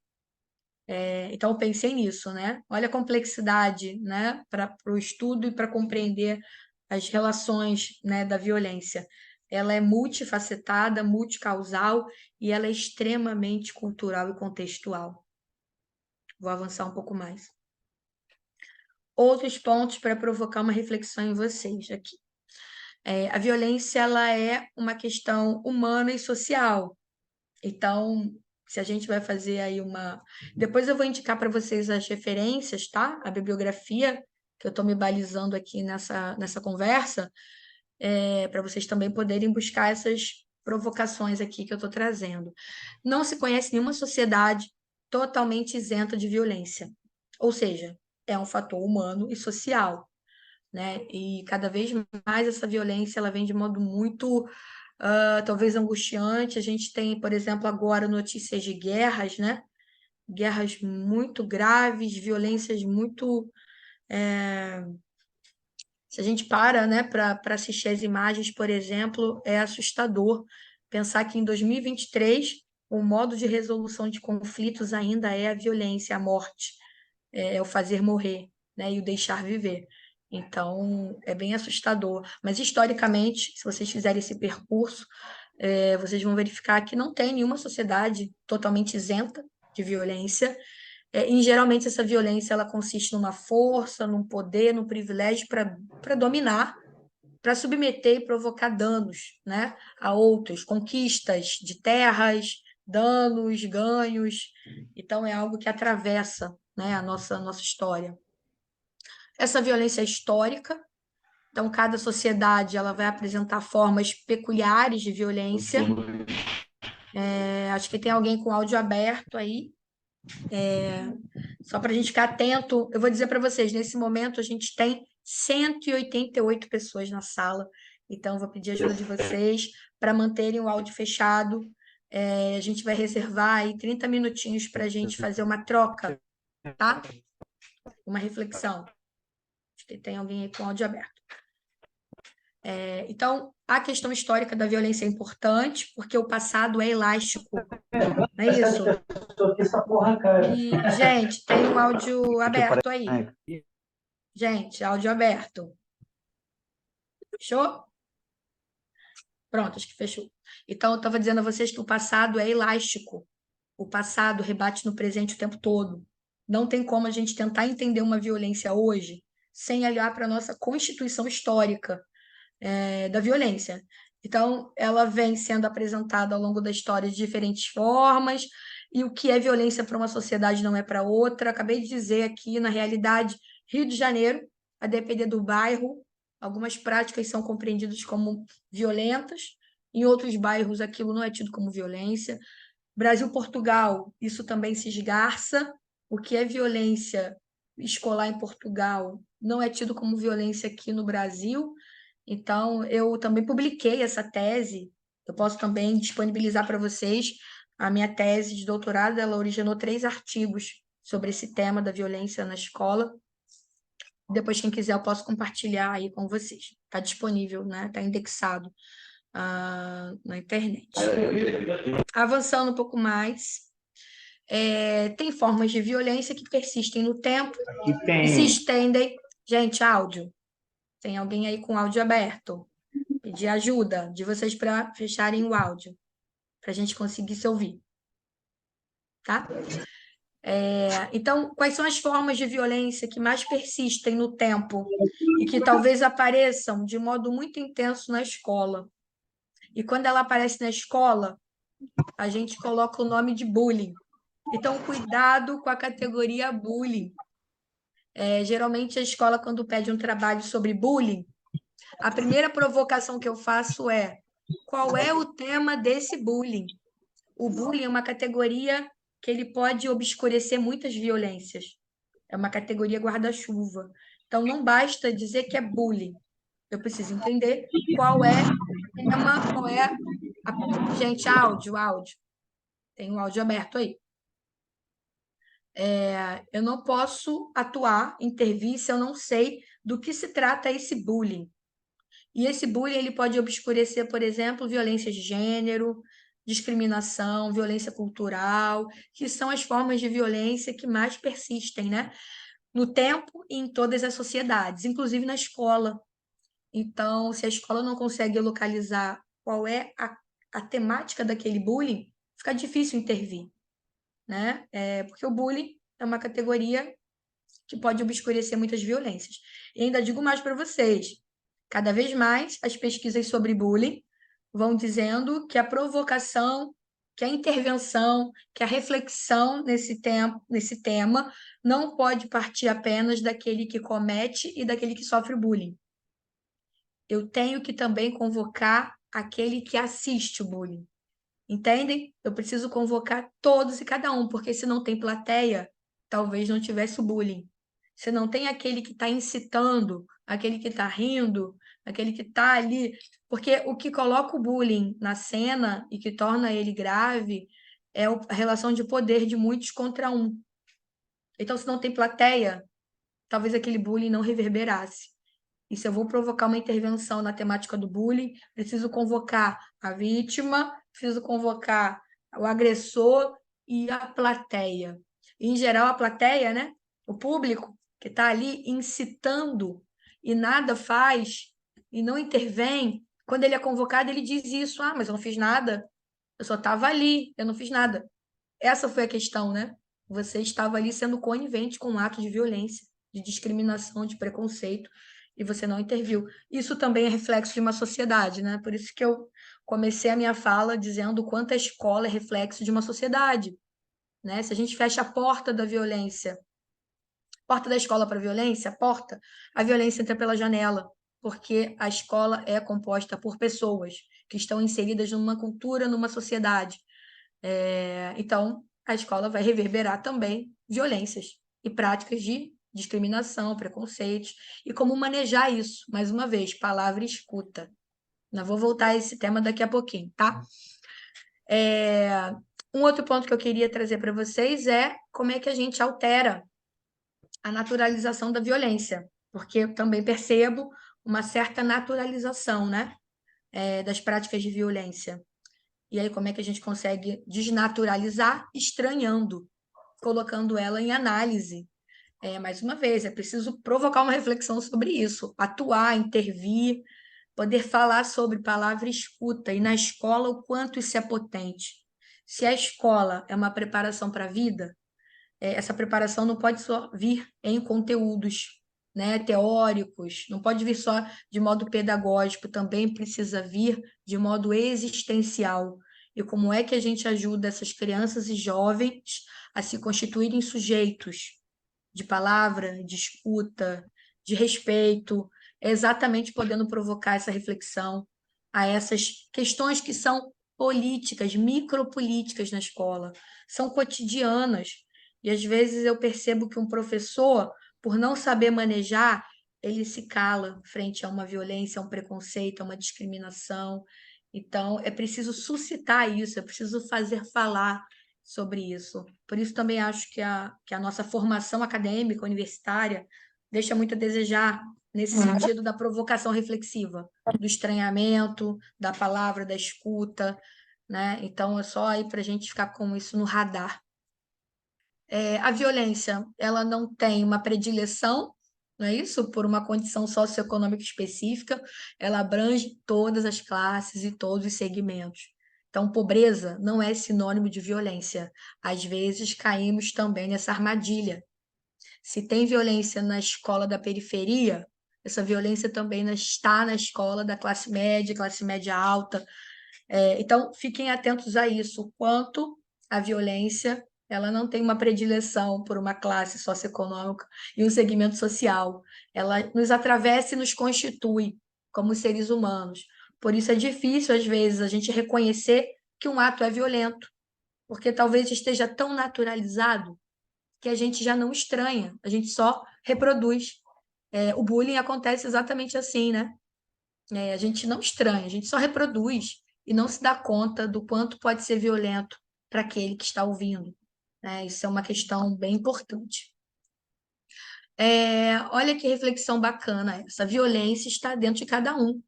Então, eu pensei nisso, né? Olha a complexidade, né, para o estudo e para compreender as relações, né, da violência. Ela é multifacetada, multicausal e ela é extremamente cultural e contextual. Vou avançar um pouco mais. Outros pontos para provocar uma reflexão em vocês aqui. A violência ela é uma questão humana e social. Então, se a gente vai fazer aí uma. Depois eu vou indicar para vocês as referências, tá? A bibliografia, que eu estou me balizando aqui nessa conversa, para vocês também poderem buscar essas provocações aqui que eu estou trazendo. Não se conhece nenhuma sociedade totalmente isenta de violência. Ou seja, é um fator humano e social, né? E cada vez mais essa violência ela vem de modo muito talvez angustiante. A gente tem, por exemplo, agora notícias de guerras, né? Guerras muito graves, violências muito. Se a gente para, né, para assistir as imagens, por exemplo, é assustador pensar que em 2023 o modo de resolução de conflitos ainda é a violência, a morte, é o fazer morrer, né, e o deixar viver. Então, é bem assustador. Mas, historicamente, se vocês fizerem esse percurso, vocês vão verificar que não tem nenhuma sociedade totalmente isenta de violência. E, geralmente, essa violência ela consiste numa força, num poder, num privilégio para dominar, para submeter e provocar danos, né, a outros, conquistas de terras, danos, ganhos. Então, é algo que atravessa, né, a nossa história. Essa violência é histórica, então cada sociedade ela vai apresentar formas peculiares de violência. Acho que tem alguém com áudio aberto aí. Só para a gente ficar atento, eu vou dizer para vocês, nesse momento a gente tem 188 pessoas na sala, então eu vou pedir ajuda de vocês para manterem o áudio fechado. A gente vai reservar aí 30 minutinhos para a gente fazer uma troca, tá? Uma reflexão. Acho que tem alguém aí com o áudio aberto. Então, a questão histórica da violência é importante, porque o passado é elástico, não é isso? E, gente, tem um áudio aberto aí. Gente, áudio aberto. Fechou? Pronto, acho que fechou. Então, eu estava dizendo a vocês que o passado é elástico. O passado rebate no presente o tempo todo. Não tem como a gente tentar entender uma violência hoje sem olhar para a nossa constituição histórica da violência. Então, ela vem sendo apresentada ao longo da história de diferentes formas, e o que é violência para uma sociedade não é para outra. Acabei de dizer aqui, na realidade, Rio de Janeiro, a depender do bairro, algumas práticas são compreendidas como violentas, em outros bairros aquilo não é tido como violência. Brasil, Portugal, isso também se esgarça. O que é violência escolar em Portugal não é tido como violência aqui no Brasil. Então, eu também publiquei essa tese. Eu posso também disponibilizar para vocês a minha tese de doutorado. Ela originou 3 artigos sobre esse tema da violência na escola. Depois, quem quiser, eu posso compartilhar aí com vocês. Está disponível, né? Está indexado na internet. Avançando um pouco mais, tem formas de violência que persistem no tempo e se estendem. Gente, áudio. Tem alguém aí com áudio aberto? Pedir ajuda de vocês para fecharem o áudio, para a gente conseguir se ouvir. Tá? Então, quais são as formas de violência que mais persistem no tempo e que talvez apareçam de modo muito intenso na escola? E quando ela aparece na escola, a gente coloca o nome de bullying. Então, cuidado com a categoria bullying. Geralmente, a escola, quando pede um trabalho sobre bullying, a primeira provocação que eu faço é: qual é o tema desse bullying? O bullying é uma categoria que ele pode obscurecer muitas violências. É uma categoria guarda-chuva. Então, não basta dizer que é bullying. Eu preciso entender qual é o tema, qual é a... Gente, áudio, áudio. Tem um áudio aberto aí. Eu não posso atuar, intervir, se eu não sei do que se trata esse bullying. E esse bullying ele pode obscurecer, por exemplo, violência de gênero, discriminação, violência cultural, que são as formas de violência que mais persistem, né? No tempo e em todas as sociedades, inclusive na escola. Então, se a escola não consegue localizar qual é a temática daquele bullying, fica difícil intervir, né? Porque o bullying é uma categoria que pode obscurecer muitas violências. E ainda digo mais para vocês, cada vez mais as pesquisas sobre bullying vão dizendo que a provocação, que a intervenção, que a reflexão nesse tema não pode partir apenas daquele que comete e daquele que sofre bullying. Eu tenho que também convocar aquele que assiste o bullying. Entendem? Eu preciso convocar todos e cada um, porque se não tem plateia, talvez não tivesse o bullying. Se não tem aquele que está incitando, aquele que está rindo, aquele que está ali. Porque o que coloca o bullying na cena e que torna ele grave é a relação de poder de muitos contra um. Então, se não tem plateia, talvez aquele bullying não reverberasse. E se eu vou provocar uma intervenção na temática do bullying, preciso convocar a vítima, preciso convocar o agressor e a plateia. E, em geral, a plateia, né? O público que está ali incitando e nada faz e não intervém. Quando ele é convocado, ele diz isso: ah, mas eu não fiz nada, eu só estava ali, eu não fiz nada. Essa foi a questão, né? Você estava ali sendo conivente com um ato de violência, de discriminação, de preconceito, e você não interviu. Isso também é reflexo de uma sociedade, né? Por isso que eu comecei a minha fala dizendo o quanto a escola é reflexo de uma sociedade, né? Se a gente fecha a porta da violência, porta da escola para a violência, a violência entra pela janela, porque a escola é composta por pessoas que estão inseridas numa cultura, numa sociedade. Então, a escola vai reverberar também violências e práticas de discriminação, preconceitos, e como manejar isso. Mais uma vez, palavra e escuta. Não vou voltar a esse tema daqui a pouquinho, tá? Um outro ponto que eu queria trazer para vocês é como é que a gente altera a naturalização da violência, porque eu também percebo uma certa naturalização, né, das práticas de violência. E aí, como é que a gente consegue desnaturalizar? Estranhando, colocando ela em análise. Mais uma vez, é preciso provocar uma reflexão sobre isso, atuar, intervir, poder falar sobre palavra escuta, e na escola o quanto isso é potente. Se a escola é uma preparação para a vida, essa preparação não pode só vir em conteúdos, né, teóricos, não pode vir só de modo pedagógico, também precisa vir de modo existencial. E como é que a gente ajuda essas crianças e jovens a se constituírem sujeitos de palavra, de escuta, de respeito, exatamente podendo provocar essa reflexão a essas questões que são políticas, micropolíticas na escola, são cotidianas. E às vezes eu percebo que um professor, por não saber manejar, ele se cala frente a uma violência, a um preconceito, a uma discriminação. Então, é preciso suscitar isso, é preciso fazer falar sobre isso. Por isso também acho que a nossa formação acadêmica, universitária, deixa muito a desejar nesse sentido da provocação reflexiva, do estranhamento, da palavra, da escuta, né? Então, é só aí para a gente ficar com isso no radar. A violência, ela não tem uma predileção, não é isso? Por uma condição socioeconômica específica, ela abrange todas as classes e todos os segmentos. Então, pobreza não é sinônimo de violência. Às vezes, caímos também nessa armadilha. Se tem violência na escola da periferia, essa violência também está na escola da classe média alta. Então, fiquem atentos a isso, o quanto a violência ela não tem uma predileção por uma classe socioeconômica e um segmento social. Ela nos atravessa e nos constitui como seres humanos. Por isso é difícil, às vezes, a gente reconhecer que um ato é violento, porque talvez esteja tão naturalizado que a gente já não estranha, a gente só reproduz. O bullying acontece exatamente assim, né? A gente não estranha, a gente só reproduz e não se dá conta do quanto pode ser violento para aquele que está ouvindo. Isso é uma questão bem importante. Olha que reflexão bacana essa. Violência está dentro de cada um.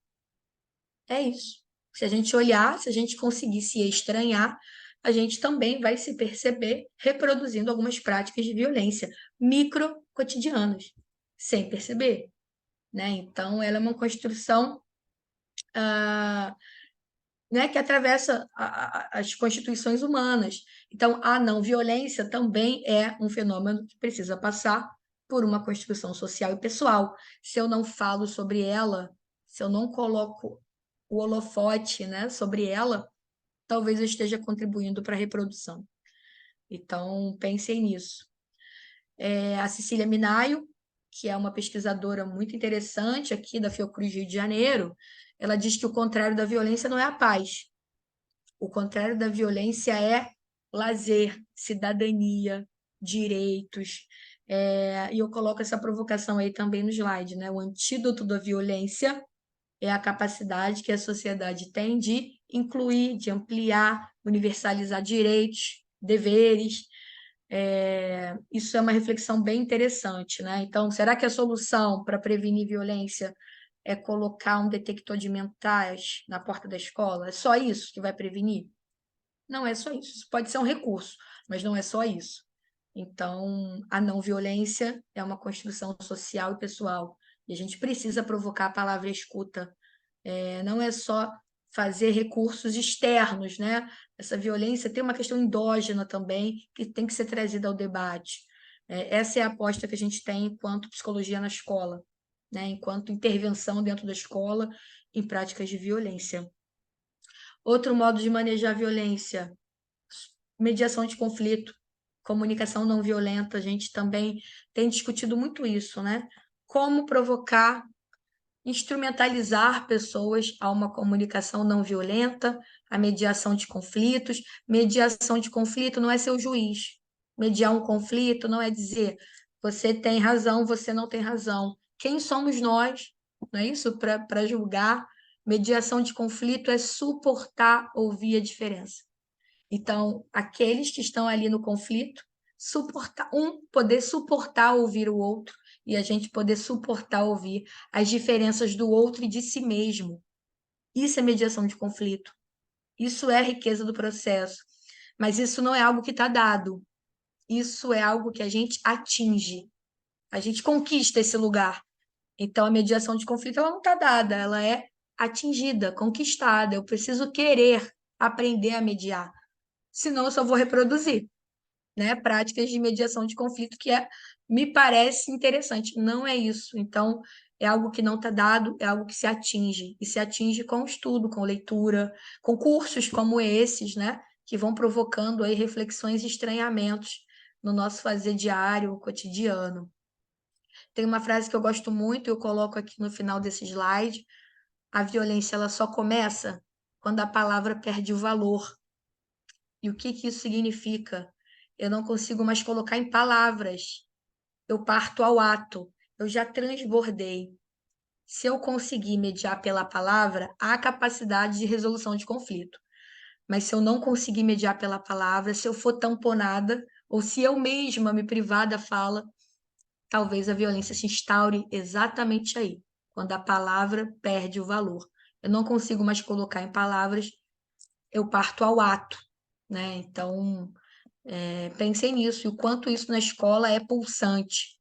É isso. Se a gente olhar, se a gente conseguir se estranhar, a gente também vai se perceber reproduzindo algumas práticas de violência micro cotidianas, sem perceber, né? Então, ela é uma construção né, que atravessa as constituições humanas. Então, a não violência também é um fenômeno que precisa passar por uma construção social e pessoal. Se eu não falo sobre ela, se eu não coloco o holofote, né, sobre ela, talvez eu esteja contribuindo para a reprodução. Então, pensem nisso. A Cecília Minayo, que é uma pesquisadora muito interessante aqui da Fiocruz Rio de Janeiro, ela diz que o contrário da violência não é a paz. O contrário da violência é lazer, cidadania, direitos. E eu coloco essa provocação aí também no slide, né? O antídoto da violência é a capacidade que a sociedade tem de incluir, de ampliar, universalizar direitos, deveres. Isso é uma reflexão bem interessante, né? Então, será que a solução para prevenir violência é colocar um detector de mentais na porta da escola? É só isso que vai prevenir? Não é só isso. Isso pode ser um recurso, mas não é só isso. Então, a não violência é uma construção social e pessoal. E a gente precisa provocar a palavra escuta. Não é só fazer recursos externos, né? Essa violência tem uma questão endógena também, que tem que ser trazida ao debate. Essa é a aposta que a gente tem enquanto psicologia na escola, né? Enquanto intervenção dentro da escola em práticas de violência. Outro modo de manejar a violência, mediação de conflito, comunicação não violenta, a gente também tem discutido muito isso, né? Como provocar, instrumentalizar pessoas a uma comunicação não violenta, a mediação de conflitos. Mediação de conflito não é ser o juiz. Mediar um conflito não é dizer você tem razão, você não tem razão. Quem somos nós, não é isso? Para julgar. Mediação de conflito é suportar, ouvir a diferença. Então, aqueles que estão ali no conflito suportar, poder suportar ouvir o outro e a gente poder suportar ouvir as diferenças do outro e de si mesmo. Isso é mediação de conflito. Isso é a riqueza do processo. Mas isso não é algo que está dado. Isso é algo que a gente atinge. A gente conquista esse lugar. Então, a mediação de conflito ela não está dada, ela é atingida, conquistada. Eu preciso querer aprender a mediar. Senão, eu só vou reproduzir, né? Práticas de mediação de conflito que me parece interessante. Não é isso. Então, é algo que não está dado, é algo que se atinge. E se atinge com estudo, com leitura, com cursos como esses, né? Que vão provocando aí reflexões e estranhamentos no nosso fazer diário, cotidiano. Tem uma frase que eu gosto muito, eu coloco aqui no final desse slide. A violência ela só começa quando a palavra perde o valor. E o que isso significa? Eu não consigo mais colocar em palavras. Eu parto ao ato. Eu já transbordei. Se eu conseguir mediar pela palavra, há capacidade de resolução de conflito. Mas se eu não conseguir mediar pela palavra, se eu for tamponada, ou se eu mesma me privar da fala, talvez a violência se instaure exatamente aí, quando a palavra perde o valor. Eu não consigo mais colocar em palavras, eu parto ao ato, né? Então, pensei nisso, e o quanto isso na escola é pulsante.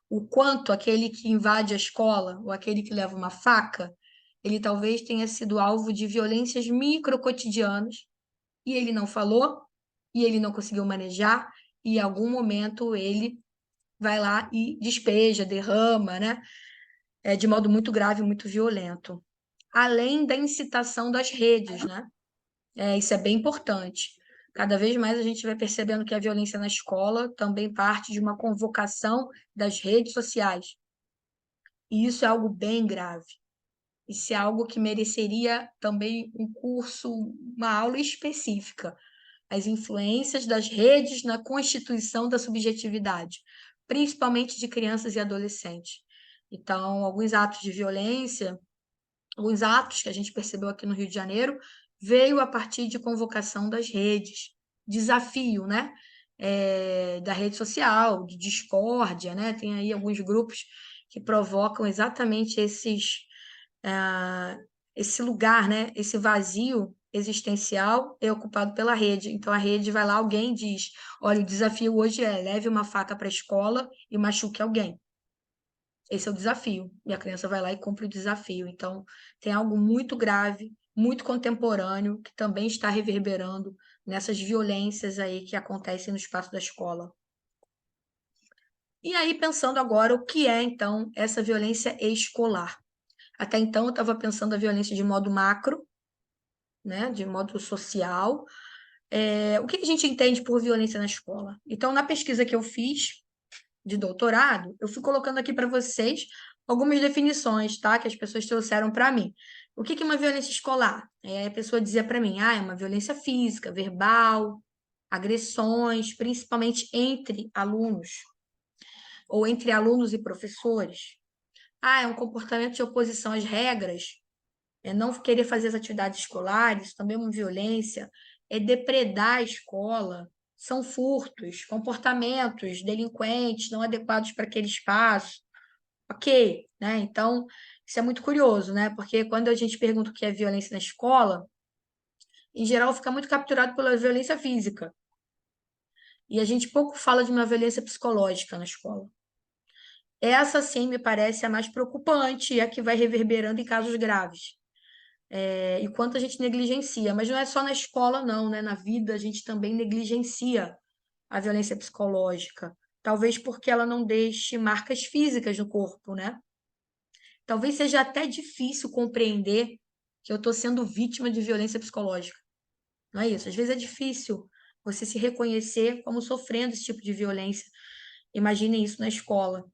O quanto aquele que invade a escola, ou aquele que leva uma faca, ele talvez tenha sido alvo de violências microcotidianas, e ele não falou, e ele não conseguiu manejar, e em algum momento ele vai lá e despeja, derrama, né? De modo muito grave, muito violento. Além da incitação das redes, né? Isso é bem importante. Cada vez mais a gente vai percebendo que a violência na escola também parte de uma convocação das redes sociais. E isso é algo bem grave. Isso é algo que mereceria também um curso, uma aula específica. As influências das redes na constituição da subjetividade, principalmente de crianças e adolescentes. Então, alguns atos de violência, alguns atos que a gente percebeu aqui no Rio de Janeiro, veio a partir de convocação das redes, desafio, né? Da rede social, de discórdia, né? Tem aí alguns grupos que provocam exatamente esse lugar, né? Esse vazio existencial é ocupado pela rede. Então a rede vai lá, alguém diz: olha, o desafio hoje é leve uma faca para a escola e machuque alguém. Esse é o desafio. E a criança vai lá e cumpre o desafio. Então, tem algo muito grave, muito contemporâneo, que também está reverberando nessas violências aí que acontecem no espaço da escola. E aí, pensando agora, o que é, então, essa violência escolar? Até então, eu estava pensando a violência de modo macro, né, de modo social. O que a gente entende por violência na escola? Então, na pesquisa que eu fiz, de doutorado, eu fui colocando aqui para vocês algumas definições, tá? Que as pessoas trouxeram para mim. O que é uma violência escolar? A pessoa dizia para mim, é uma violência física, verbal, agressões, principalmente entre alunos, ou entre alunos e professores. É um comportamento de oposição às regras, é não querer fazer as atividades escolares, também é uma violência, é depredar a escola, são furtos, comportamentos delinquentes não adequados para aquele espaço. Ok, né? Então, isso é muito curioso, né? Porque quando a gente pergunta o que é violência na escola, em geral fica muito capturado pela violência física. E a gente pouco fala de uma violência psicológica na escola. Essa, sim, me parece a mais preocupante e a que vai reverberando em casos graves. E quanto a gente negligencia. Mas não é só na escola, não, né? Na vida, a gente também negligencia a violência psicológica. Talvez porque ela não deixe marcas físicas no corpo, né? Talvez seja até difícil compreender que eu estou sendo vítima de violência psicológica. Não é isso? Às vezes é difícil você se reconhecer como sofrendo esse tipo de violência. Imaginem isso na escola.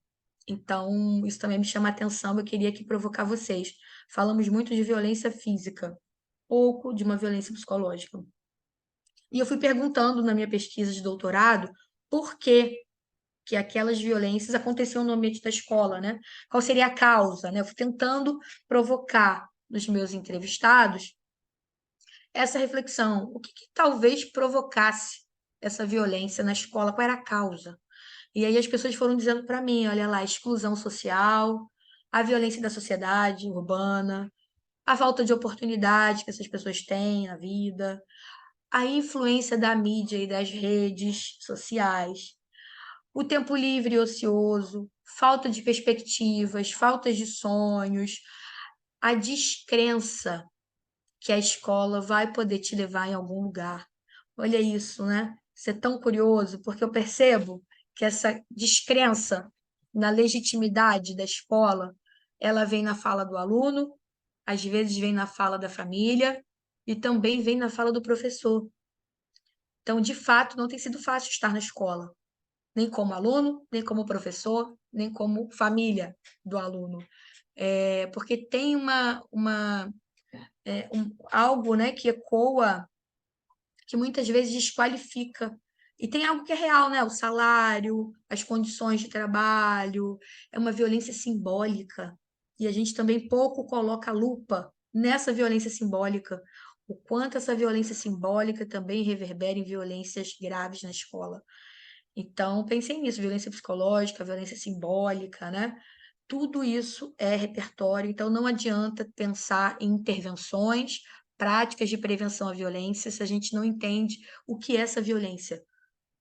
Então, isso também me chama a atenção, eu queria aqui provocar vocês. Falamos muito de violência física, pouco de uma violência psicológica. E eu fui perguntando na minha pesquisa de doutorado por que aquelas violências aconteciam no ambiente da escola, né? Qual seria a causa, né? Eu fui tentando provocar nos meus entrevistados essa reflexão. O que talvez provocasse essa violência na escola, qual era a causa. E aí as pessoas foram dizendo para mim, olha lá, a exclusão social, a violência da sociedade urbana, a falta de oportunidade que essas pessoas têm na vida, a influência da mídia e das redes sociais, o tempo livre e ocioso, falta de perspectivas, falta de sonhos, a descrença que a escola vai poder te levar em algum lugar. Olha isso, né? Isso é tão curioso, porque eu percebo que essa descrença na legitimidade da escola, ela vem na fala do aluno, às vezes vem na fala da família e também vem na fala do professor. Então, de fato, não tem sido fácil estar na escola, nem como aluno, nem como professor, nem como família do aluno. Porque tem algo, né, que ecoa, que muitas vezes desqualifica. E tem algo que é real, né? O salário, as condições de trabalho, é uma violência simbólica. E a gente também pouco coloca a lupa nessa violência simbólica. O quanto essa violência simbólica também reverbera em violências graves na escola. Então, pensei nisso, violência psicológica, violência simbólica, né? Tudo isso é repertório, então não adianta pensar em intervenções, práticas de prevenção à violência, se a gente não entende o que é essa violência.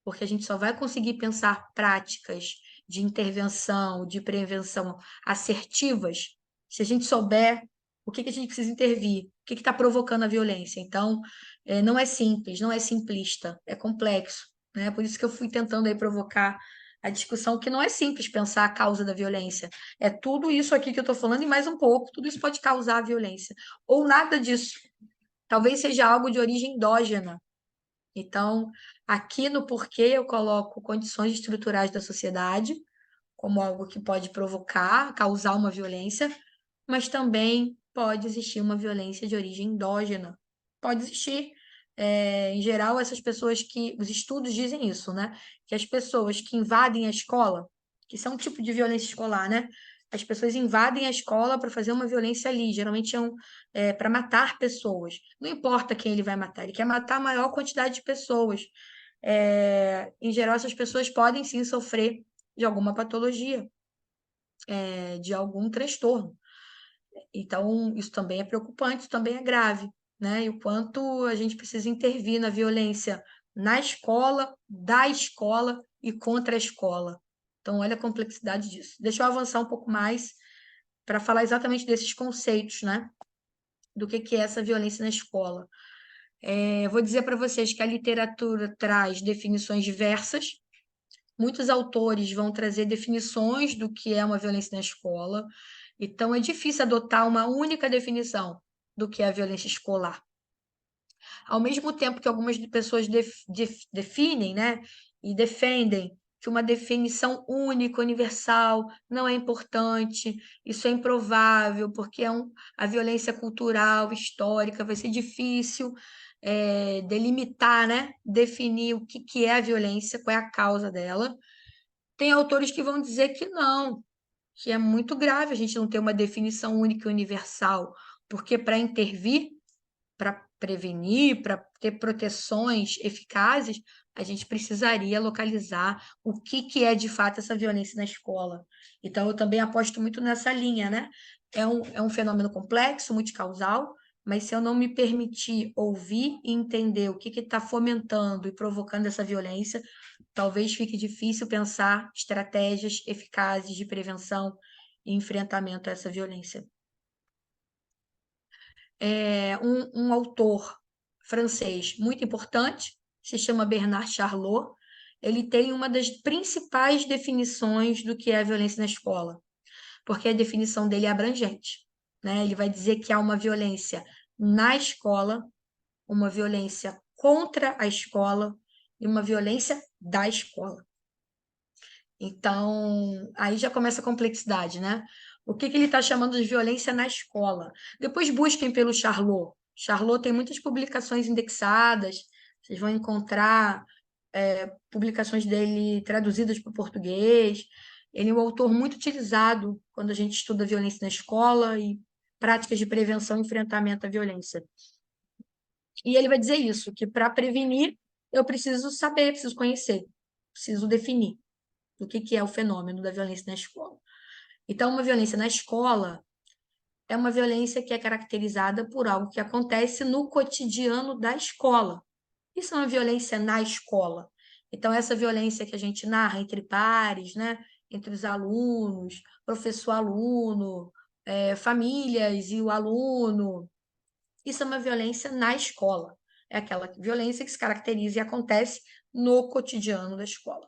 Porque a gente só vai conseguir pensar práticas de intervenção, de prevenção assertivas, se a gente souber o que a gente precisa intervir, o que está provocando a violência. Então, não é simples, não é simplista, é complexo, né? Por isso que eu fui tentando aí provocar a discussão, que não é simples pensar a causa da violência. É tudo isso aqui que eu estou falando e mais um pouco, tudo isso pode causar a violência. Ou nada disso. Talvez seja algo de origem endógena. Então, aqui no porquê eu coloco condições estruturais da sociedade, como algo que pode provocar, causar uma violência, mas também pode existir uma violência de origem endógena. Pode existir. Em geral, essas pessoas que. Os estudos dizem isso, né? Que as pessoas que invadem a escola, que são um tipo de violência escolar, né? As pessoas invadem a escola para fazer uma violência ali, geralmente para matar pessoas. Não importa quem ele vai matar, ele quer matar a maior quantidade de pessoas. Em geral, essas pessoas podem sim sofrer de alguma patologia, de algum transtorno. Então, isso também é preocupante, isso também é grave, né? E o quanto a gente precisa intervir na violência na escola, da escola e contra a escola. Então, olha a complexidade disso. Deixa eu avançar um pouco mais para falar exatamente desses conceitos, né? Do que é essa violência na escola. Vou dizer para vocês que a literatura traz definições diversas. Muitos autores vão trazer definições do que é uma violência na escola. Então, é difícil adotar uma única definição do que é a violência escolar. Ao mesmo tempo que algumas pessoas definem, né, e defendem que uma definição única, universal, não é importante, isso é improvável, porque a violência cultural, histórica, vai ser difícil delimitar, né, definir o que é a violência, qual é a causa dela. Tem autores que vão dizer que não, que é muito grave a gente não ter uma definição única e universal, porque para intervir, para prevenir, para ter proteções eficazes, a gente precisaria localizar o que é de fato essa violência na escola. Então, eu também aposto muito nessa linha, né? É um fenômeno complexo, multicausal, mas se eu não me permitir ouvir e entender o que está fomentando e provocando essa violência, talvez fique difícil pensar estratégias eficazes de prevenção e enfrentamento a essa violência. Um autor francês muito importante, se chama Bernard Charlot. Ele tem uma das principais definições do que é a violência na escola, porque a definição dele é abrangente, né? Ele vai dizer que há uma violência na escola, uma violência contra a escola e uma violência da escola. Então, aí já começa a complexidade, né? O que ele está chamando de violência na escola? Depois busquem pelo Charlot. Charlot tem muitas publicações indexadas, vocês vão encontrar publicações dele traduzidas para o português. Ele é um autor muito utilizado quando a gente estuda violência na escola e práticas de prevenção e enfrentamento à violência. E ele vai dizer isso, que para prevenir eu preciso saber, preciso conhecer, preciso definir o que é o fenômeno da violência na escola. Então, uma violência na escola é uma violência que é caracterizada por algo que acontece no cotidiano da escola. Isso é uma violência na escola. Então, essa violência que a gente narra entre pares, né? Entre os alunos, professor-aluno, famílias e o aluno, isso é uma violência na escola. É aquela violência que se caracteriza e acontece no cotidiano da escola.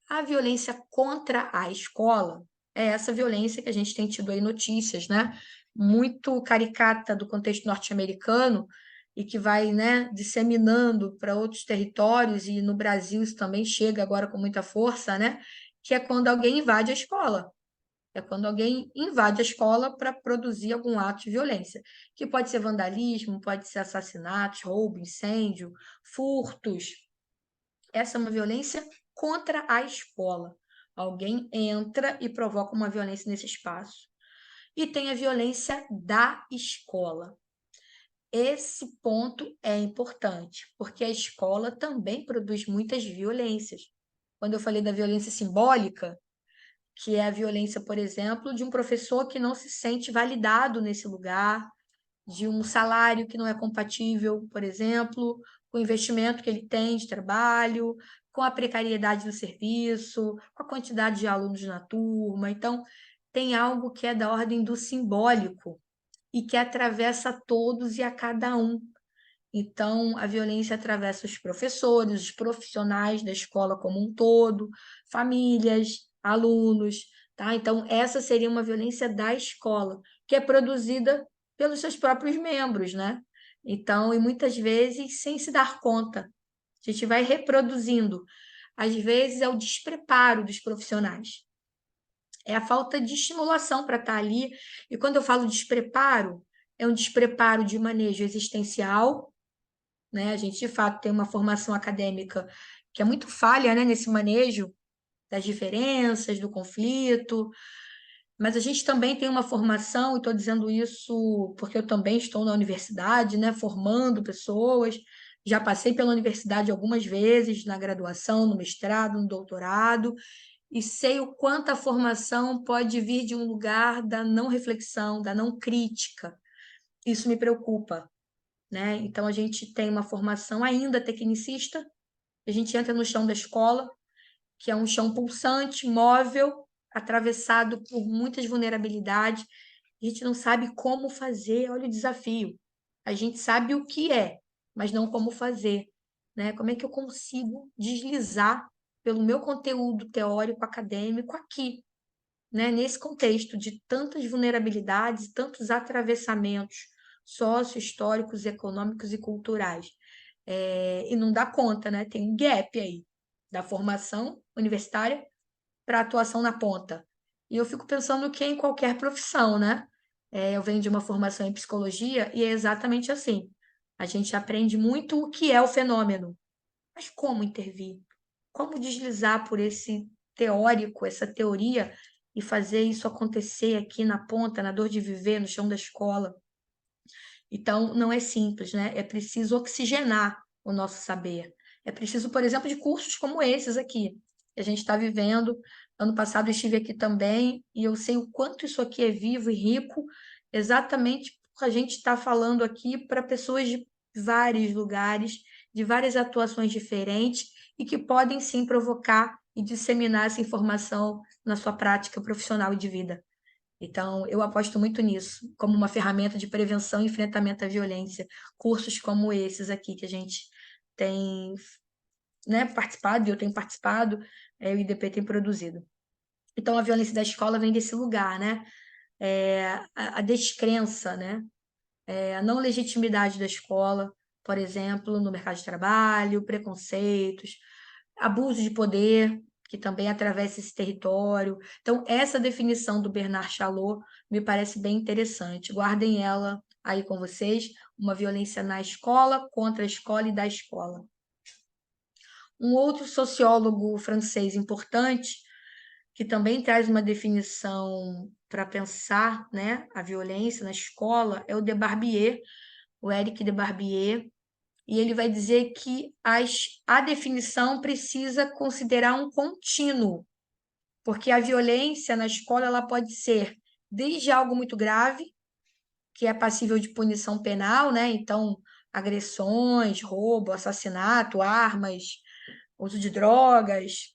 A violência contra a escola é essa violência que a gente tem tido aí notícias, né? Muito caricata do contexto norte-americano e que vai, né, disseminando para outros territórios e no Brasil isso também chega agora com muita força, né? Que é quando alguém invade a escola. É quando alguém invade a escola para produzir algum ato de violência, que pode ser vandalismo, pode ser assassinatos, roubo, incêndio, furtos. Essa é uma violência contra a escola. Alguém entra e provoca uma violência nesse espaço. E tem a violência da escola. Esse ponto é importante, porque a escola também produz muitas violências. Quando eu falei da violência simbólica, que é a violência, por exemplo, de um professor que não se sente validado nesse lugar, de um salário que não é compatível, por exemplo, com o investimento que ele tem de trabalho, com a precariedade do serviço, com a quantidade de alunos na turma. Então, tem algo que é da ordem do simbólico e que atravessa a todos e a cada um. Então, a violência atravessa os professores, os profissionais da escola como um todo, famílias, alunos, tá? Então, essa seria uma violência da escola, que é produzida pelos seus próprios membros, né? Então, e muitas vezes sem se dar conta. A gente vai reproduzindo. Às vezes é o despreparo dos profissionais. É a falta de estimulação para estar ali. E quando eu falo despreparo, é um despreparo de manejo existencial, né? A gente, de fato, tem uma formação acadêmica que é muito falha, né, nesse manejo das diferenças, do conflito, mas a gente também tem uma formação, e estou dizendo isso porque eu também estou na universidade, né, formando pessoas, já passei pela universidade algumas vezes, na graduação, no mestrado, no doutorado, e sei o quanto a formação pode vir de um lugar da não reflexão, da não crítica. Isso me preocupa, né? Então, a gente tem uma formação ainda tecnicista, a gente entra no chão da escola, que é um chão pulsante, móvel, atravessado por muitas vulnerabilidades, a gente não sabe como fazer, olha o desafio. A gente sabe o que é, mas não como fazer, né? Como é que eu consigo deslizar pelo meu conteúdo teórico acadêmico aqui, né? Nesse contexto de tantas vulnerabilidades, tantos atravessamentos sócio-históricos, econômicos e culturais. E não dá conta, né? Tem um gap aí da formação universitária para a atuação na ponta. E eu fico pensando que é em qualquer profissão, né? Eu venho de uma formação em psicologia e é exatamente assim. A gente aprende muito o que é o fenômeno, mas como intervir? Como deslizar por esse teórico, essa teoria, e fazer isso acontecer aqui na ponta, na dor de viver, no chão da escola? Então, não é simples, né? É preciso oxigenar o nosso saber. É preciso, por exemplo, de cursos como esses aqui, que a gente está vivendo. Ano passado eu estive aqui também e eu sei o quanto isso aqui é vivo e rico, exatamente porque a gente está falando aqui para pessoas de vários lugares, de várias atuações diferentes e que podem sim provocar e disseminar essa informação na sua prática profissional e de vida. Então, eu aposto muito nisso, como uma ferramenta de prevenção e enfrentamento à violência. Cursos como esses aqui que a gente tem, né, participado, e eu tenho participado, o IDP tem produzido. Então, a violência da escola vem desse lugar, né? A descrença, né? A não legitimidade da escola, por exemplo, no mercado de trabalho, preconceitos, abuso de poder, que também atravessa esse território. Então, essa definição do Bernard Chalot me parece bem interessante. Guardem ela aí com vocês, uma violência na escola, contra a escola e da escola. Um outro sociólogo francês importante, que também traz uma definição para pensar, né, a violência na escola, é o Debarbier, o Éric Debarbier, e ele vai dizer que a definição precisa considerar um contínuo, porque a violência na escola ela pode ser desde algo muito grave, que é passível de punição penal, né? Então, agressões, roubo, assassinato, armas, uso de drogas,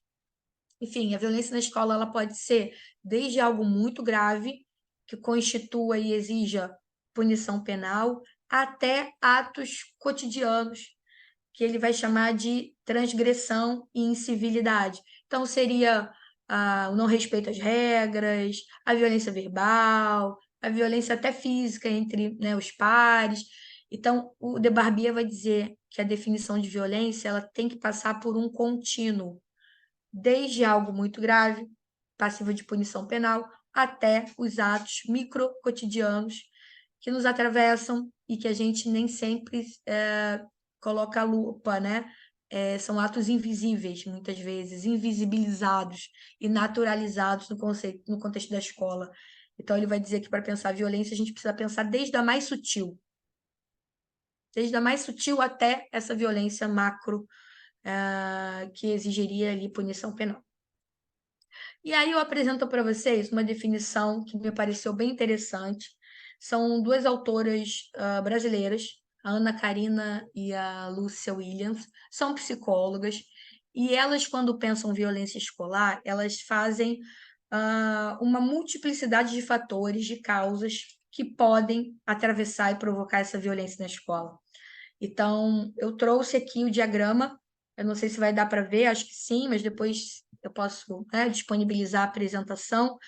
enfim, a violência na escola ela pode ser desde algo muito grave, que constitua e exija punição penal, até atos cotidianos, que ele vai chamar de transgressão e incivilidade. Então, seria o não respeito às regras, a violência verbal, a violência até física entre, né, os pares. Então, o De Barbier vai dizer que a definição de violência ela tem que passar por um contínuo, desde algo muito grave, passível de punição penal, até os atos micro cotidianos que nos atravessam e que a gente nem sempre coloca a lupa, né? São atos invisíveis, muitas vezes, invisibilizados e naturalizados no contexto da escola. Então, ele vai dizer que para pensar violência, a gente precisa pensar desde a mais sutil até essa violência macro, que exigiria ali punição penal. E aí eu apresento para vocês uma definição que me pareceu bem interessante. São duas autoras brasileiras, a Ana Karina e a Lúcia Williams, são psicólogas, e elas, quando pensam violência escolar, elas fazem uma multiplicidade de fatores, de causas que podem atravessar e provocar essa violência na escola. Então, eu trouxe aqui o diagrama, eu não sei se vai dar para ver, acho que sim, mas depois eu posso, né, disponibilizar a apresentação.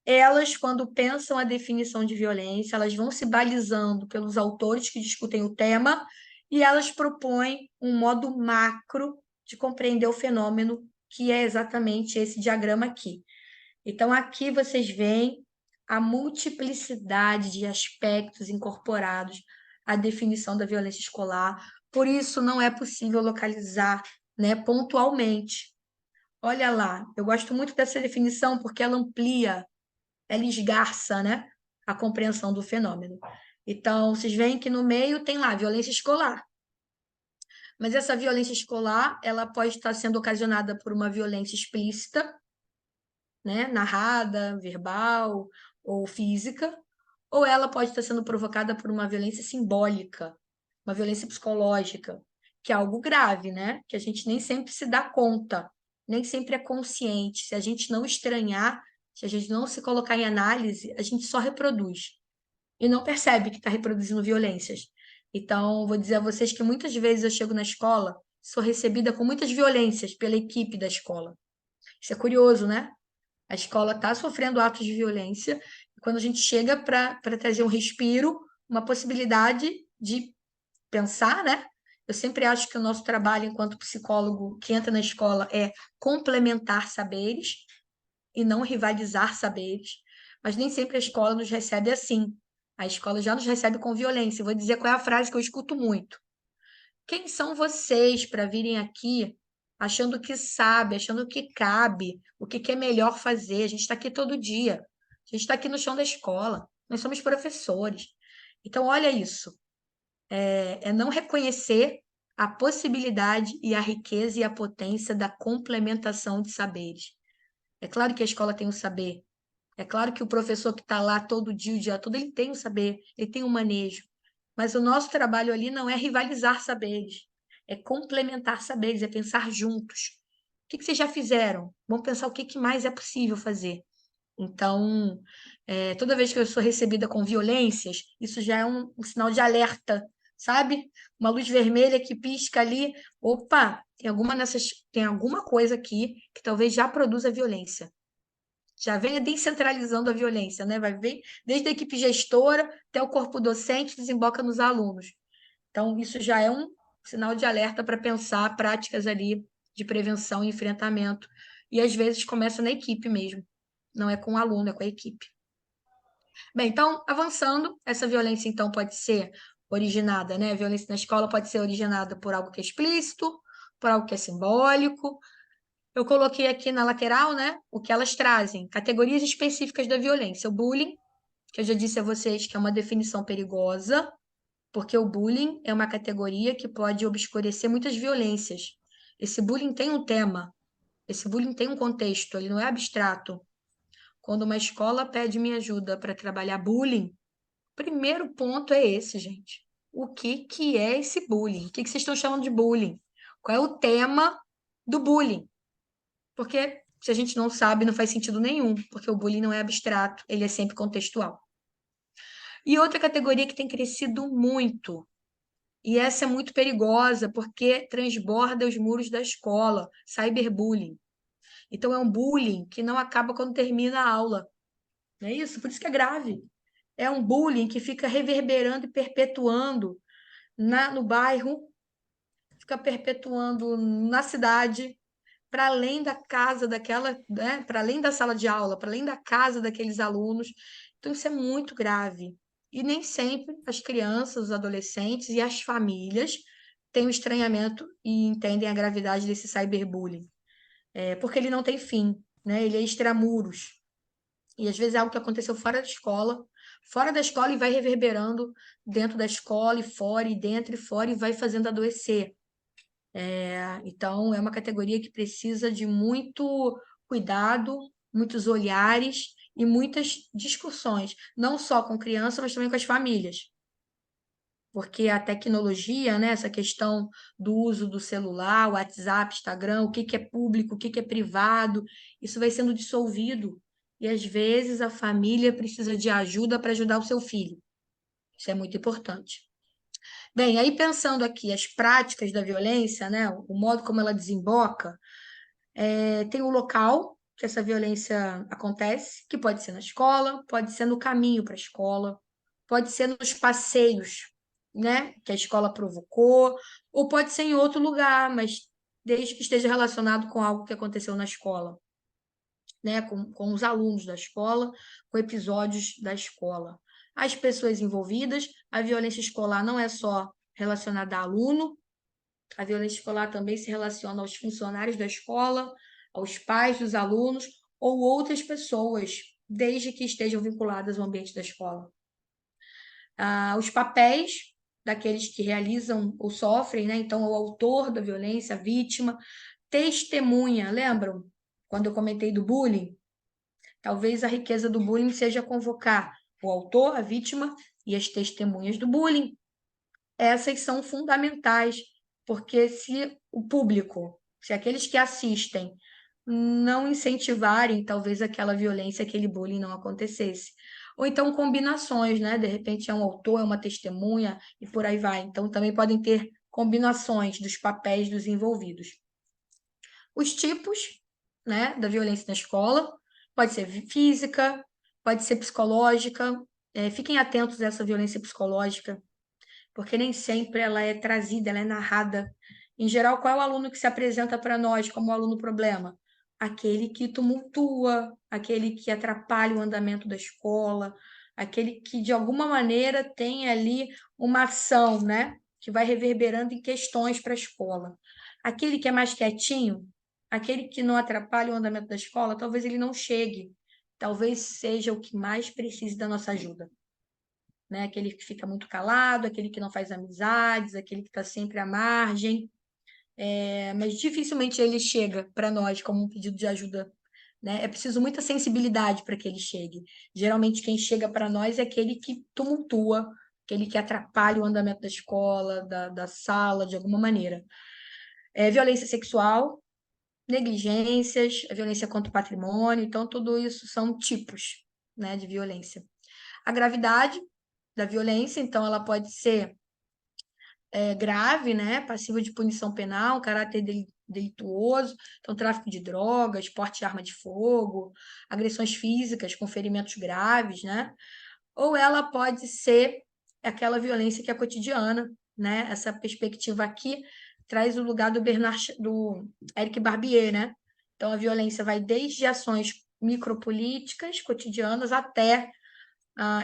Elas, quando pensam a definição de violência, elas vão se balizando pelos autores que discutem o tema e elas propõem um modo macro de compreender o fenômeno, que é exatamente esse diagrama aqui. Então, aqui vocês veem a multiplicidade de aspectos incorporados à definição da violência escolar. Por isso, não é possível localizar, né, pontualmente. Olha lá, eu gosto muito dessa definição porque ela amplia, ela esgarça, né, a compreensão do fenômeno. Então, vocês veem que no meio tem lá violência escolar. Mas essa violência escolar, ela pode estar sendo ocasionada por uma violência explícita, né, narrada, verbal ou física, ou ela pode estar sendo provocada por uma violência simbólica, uma violência psicológica, que é algo grave, né? Que a gente nem sempre se dá conta, nem sempre é consciente. Se a gente não estranhar, se a gente não se colocar em análise, a gente só reproduz e não percebe que está reproduzindo violências. Então, vou dizer a vocês que muitas vezes eu chego na escola, sou recebida com muitas violências pela equipe da escola. Isso é curioso, né? A escola está sofrendo atos de violência, e quando a gente chega para trazer um respiro, uma possibilidade de pensar, né? Eu sempre acho que o nosso trabalho enquanto psicólogo que entra na escola é complementar saberes e não rivalizar saberes, mas nem sempre a escola nos recebe assim. A escola já nos recebe com violência. Eu vou dizer qual é a frase que eu escuto muito. Quem são vocês para virem aqui achando que sabe, achando que cabe, o que é melhor fazer? A gente está aqui todo dia. A gente está aqui no chão da escola. Nós somos professores. Então, olha isso. É não reconhecer a possibilidade e a riqueza e a potência da complementação de saberes. É claro que a escola tem o saber. É claro que o professor que está lá todo dia, o dia todo, ele tem o saber, ele tem o manejo. Mas o nosso trabalho ali não é rivalizar saberes, é complementar saberes, é pensar juntos. O que vocês já fizeram? Vamos pensar o que mais é possível fazer. Então, toda vez que eu sou recebida com violências, isso já é um sinal de alerta, sabe? Uma luz vermelha que pisca ali. Opa, tem alguma coisa aqui que talvez já produza violência. Já venha descentralizando a violência, né? Vai ver desde a equipe gestora até o corpo docente, desemboca nos alunos. Então, isso já é um sinal de alerta para pensar práticas ali de prevenção e enfrentamento. E às vezes começa na equipe mesmo. Não é com o aluno, é com a equipe. Bem, então, avançando, essa violência então pode ser originada, né? A violência na escola pode ser originada por algo que é explícito, por algo que é simbólico. Eu coloquei aqui na lateral, né, o que elas trazem, categorias específicas da violência. O bullying, que eu já disse a vocês que é uma definição perigosa, porque o bullying é uma categoria que pode obscurecer muitas violências. Esse bullying tem um tema, esse bullying tem um contexto, ele não é abstrato. Quando uma escola pede minha ajuda para trabalhar bullying, o primeiro ponto é esse, gente. O que que é esse bullying? O que que vocês estão chamando de bullying? Qual é o tema do bullying? Porque se a gente não sabe, não faz sentido nenhum, porque o bullying não é abstrato, ele é sempre contextual. E outra categoria que tem crescido muito, e essa é muito perigosa, porque transborda os muros da escola, cyberbullying. Então, é um bullying que não acaba quando termina a aula. Não é isso? Por isso que é grave. É um bullying que fica reverberando e perpetuando no bairro, fica perpetuando na cidade, para além da casa daquela, né? Para além da sala de aula, para além da casa daqueles alunos. Então, isso é muito grave. E nem sempre as crianças, os adolescentes e as famílias têm o estranhamento e entendem a gravidade desse cyberbullying. Porque ele não tem fim, né? Ele é extramuros. E às vezes é algo que aconteceu fora da escola e vai reverberando dentro da escola e fora, e dentro e fora, e vai fazendo adoecer. Então, é uma categoria que precisa de muito cuidado, muitos olhares e muitas discussões, não só com criança, mas também com as famílias. Porque a tecnologia, né, essa questão do uso do celular, WhatsApp, Instagram, o que que é público, o que que é privado, isso vai sendo dissolvido. E às vezes a família precisa de ajuda para ajudar o seu filho. Isso é muito importante. Bem, aí pensando aqui as práticas da violência, né, o modo como ela desemboca, tem o local que essa violência acontece, que pode ser na escola, pode ser no caminho para a escola, pode ser nos passeios, né, que a escola provocou, ou pode ser em outro lugar, mas desde que esteja relacionado com algo que aconteceu na escola, né, com os alunos da escola, com episódios da escola. As pessoas envolvidas, a violência escolar não é só relacionada a aluno, a violência escolar também se relaciona aos funcionários da escola, aos pais dos alunos ou outras pessoas, desde que estejam vinculadas ao ambiente da escola. Os papéis daqueles que realizam ou sofrem, né? Então, o autor da violência, a vítima, testemunha, lembram? Quando eu comentei do bullying, talvez a riqueza do bullying seja convocar o autor, a vítima e as testemunhas do bullying. Essas são fundamentais, porque se o público, se aqueles que assistem não incentivarem, talvez aquela violência, aquele bullying não acontecesse. Ou então combinações, né? De repente é um autor, é uma testemunha e por aí vai. Então também podem ter combinações dos papéis dos envolvidos. Os tipos, né, da violência na escola, pode ser física, pode ser psicológica. Fiquem atentos a essa violência psicológica, porque nem sempre ela é trazida, ela é narrada. Em geral, qual é o aluno que se apresenta para nós como aluno problema? Aquele que tumultua, aquele que atrapalha o andamento da escola, aquele que de alguma maneira tem ali uma ação, né, que vai reverberando em questões para a escola. Aquele que é mais quietinho, aquele que não atrapalha o andamento da escola, talvez ele não chegue, talvez seja o que mais precise da nossa ajuda. Né? Aquele que fica muito calado, aquele que não faz amizades, aquele que está sempre à margem, mas dificilmente ele chega para nós como um pedido de ajuda. Né? É preciso muita sensibilidade para que ele chegue. Geralmente, quem chega para nós é aquele que tumultua, aquele que atrapalha o andamento da escola, da sala, de alguma maneira. Violência sexual, negligências, a violência contra o patrimônio, então, tudo isso são tipos, né, de violência. A gravidade da violência, então ela pode ser grave, né, passiva de punição penal, caráter delituoso, então tráfico de drogas, porte de arma de fogo, agressões físicas com ferimentos graves, né, ou ela pode ser aquela violência que é cotidiana, né, essa perspectiva aqui traz o lugar do Eric Barbier, né, então a violência vai desde ações micropolíticas cotidianas até